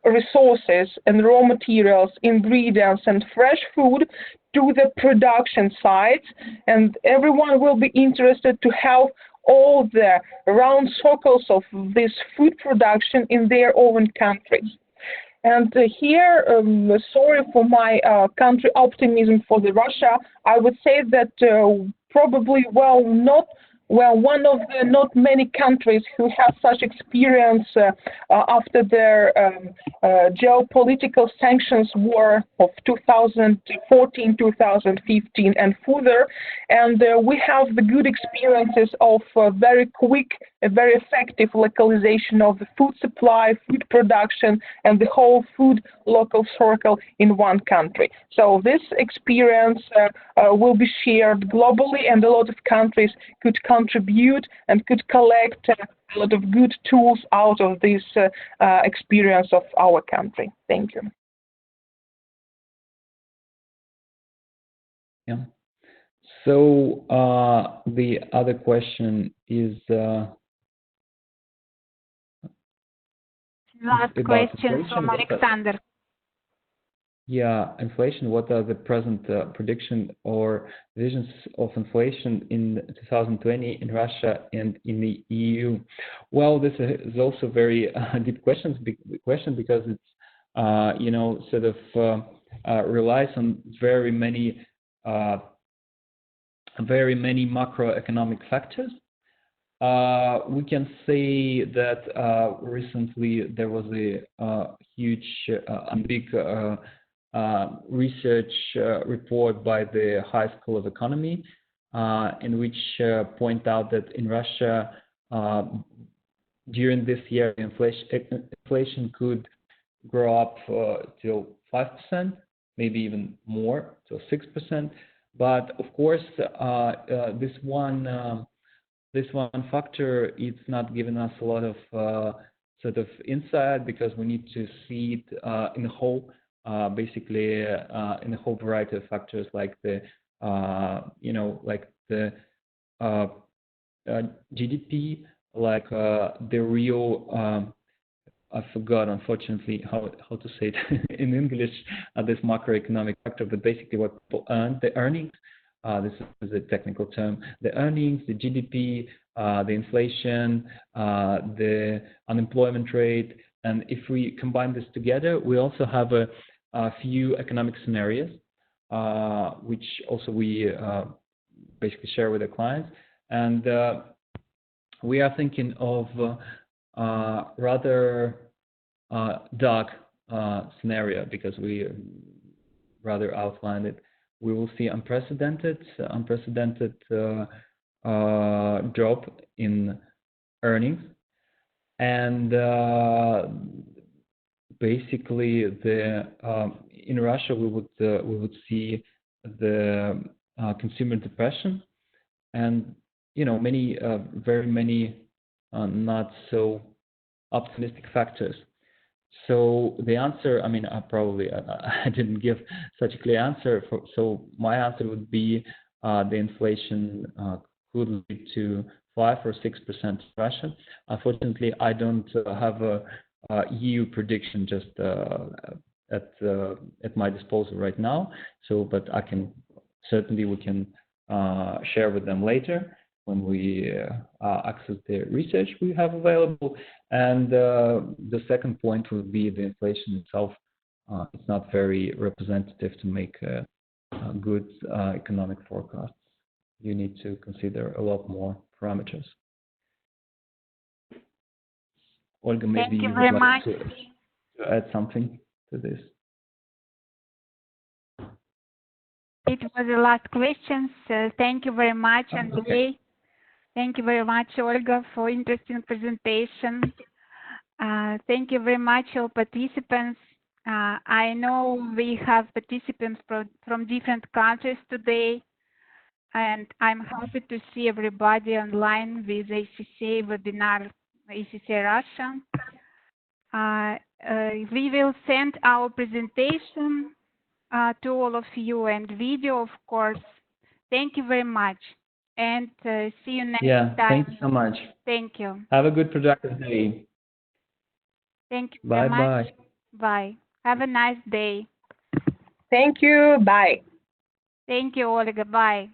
C: resources and raw materials, ingredients, and fresh food to the production sites. And everyone will be interested to have all the round circles of this food production in their own countries. And here, sorry for my country optimism for the Russia, I would say that probably, one of the not many countries who have such experience after their geopolitical sanctions war of 2014, 2015 and further. And we have the good experiences of very quick, very effective localization of the food supply, food production, and the whole food local circle in one country. So this experience will be shared globally, and a lot of countries could contribute and could collect a lot of good tools out of this experience of our country. Thank you.
B: Yeah. So the other question is
A: last question from Alexander.
B: Yeah, inflation. What are the present prediction or visions of inflation in 2020 in Russia and in the EU? Well, this is also very deep question because it's sort of relies on very many macroeconomic factors. We can say that recently there was a huge and big research report by the High School of Economy, in which point out that in Russia during this year inflation could grow up till 5%, maybe even more, to 6%. But of course, this one factor is not giving us a lot of sort of insight, because we need to see it in the whole. Basically, in a whole variety of factors, like the GDP, like the real. I forgot, unfortunately, how to say it in English. This macroeconomic factor, but basically what people earn, the earnings. This is a technical term. The earnings, the GDP, the inflation, the unemployment rate, and if we combine this together, we also have a few economic scenarios, which also we basically share with the clients. And we are thinking of rather dark scenario, because we rather outlined it. We will see unprecedented drop in earnings, and basically in Russia we would see the consumer depression, and very many not so optimistic factors. So the answer, I mean, I didn't give such a clear answer. So my answer would be the inflation could lead to 5 or 6% in Russia. Unfortunately, I don't have a EU prediction just at my disposal right now. So, but we can share with them later when we access the research we have available. And the second point would be the inflation itself. It's not very representative to make a good economic forecast. You need to consider a lot more parameters. Olga, maybe you would like to add something to this.
A: It was the last question. So thank you very much, Andrei. Okay. Thank you very much, Olga, for interesting presentation. Thank you very much, all participants. I know we have participants from different countries today, and I'm happy to see everybody online with ACCA webinar, ACCA Russia. We will send our presentation to all of you, and video, of course. Thank you very much, and see you next time.
B: Thank you so much.
A: Thank you.
B: Have a good productive day.
A: Thank you very much.
B: Bye-bye.
A: Bye. Have a nice day.
C: Thank you. Bye.
A: Thank you, Olga. Bye.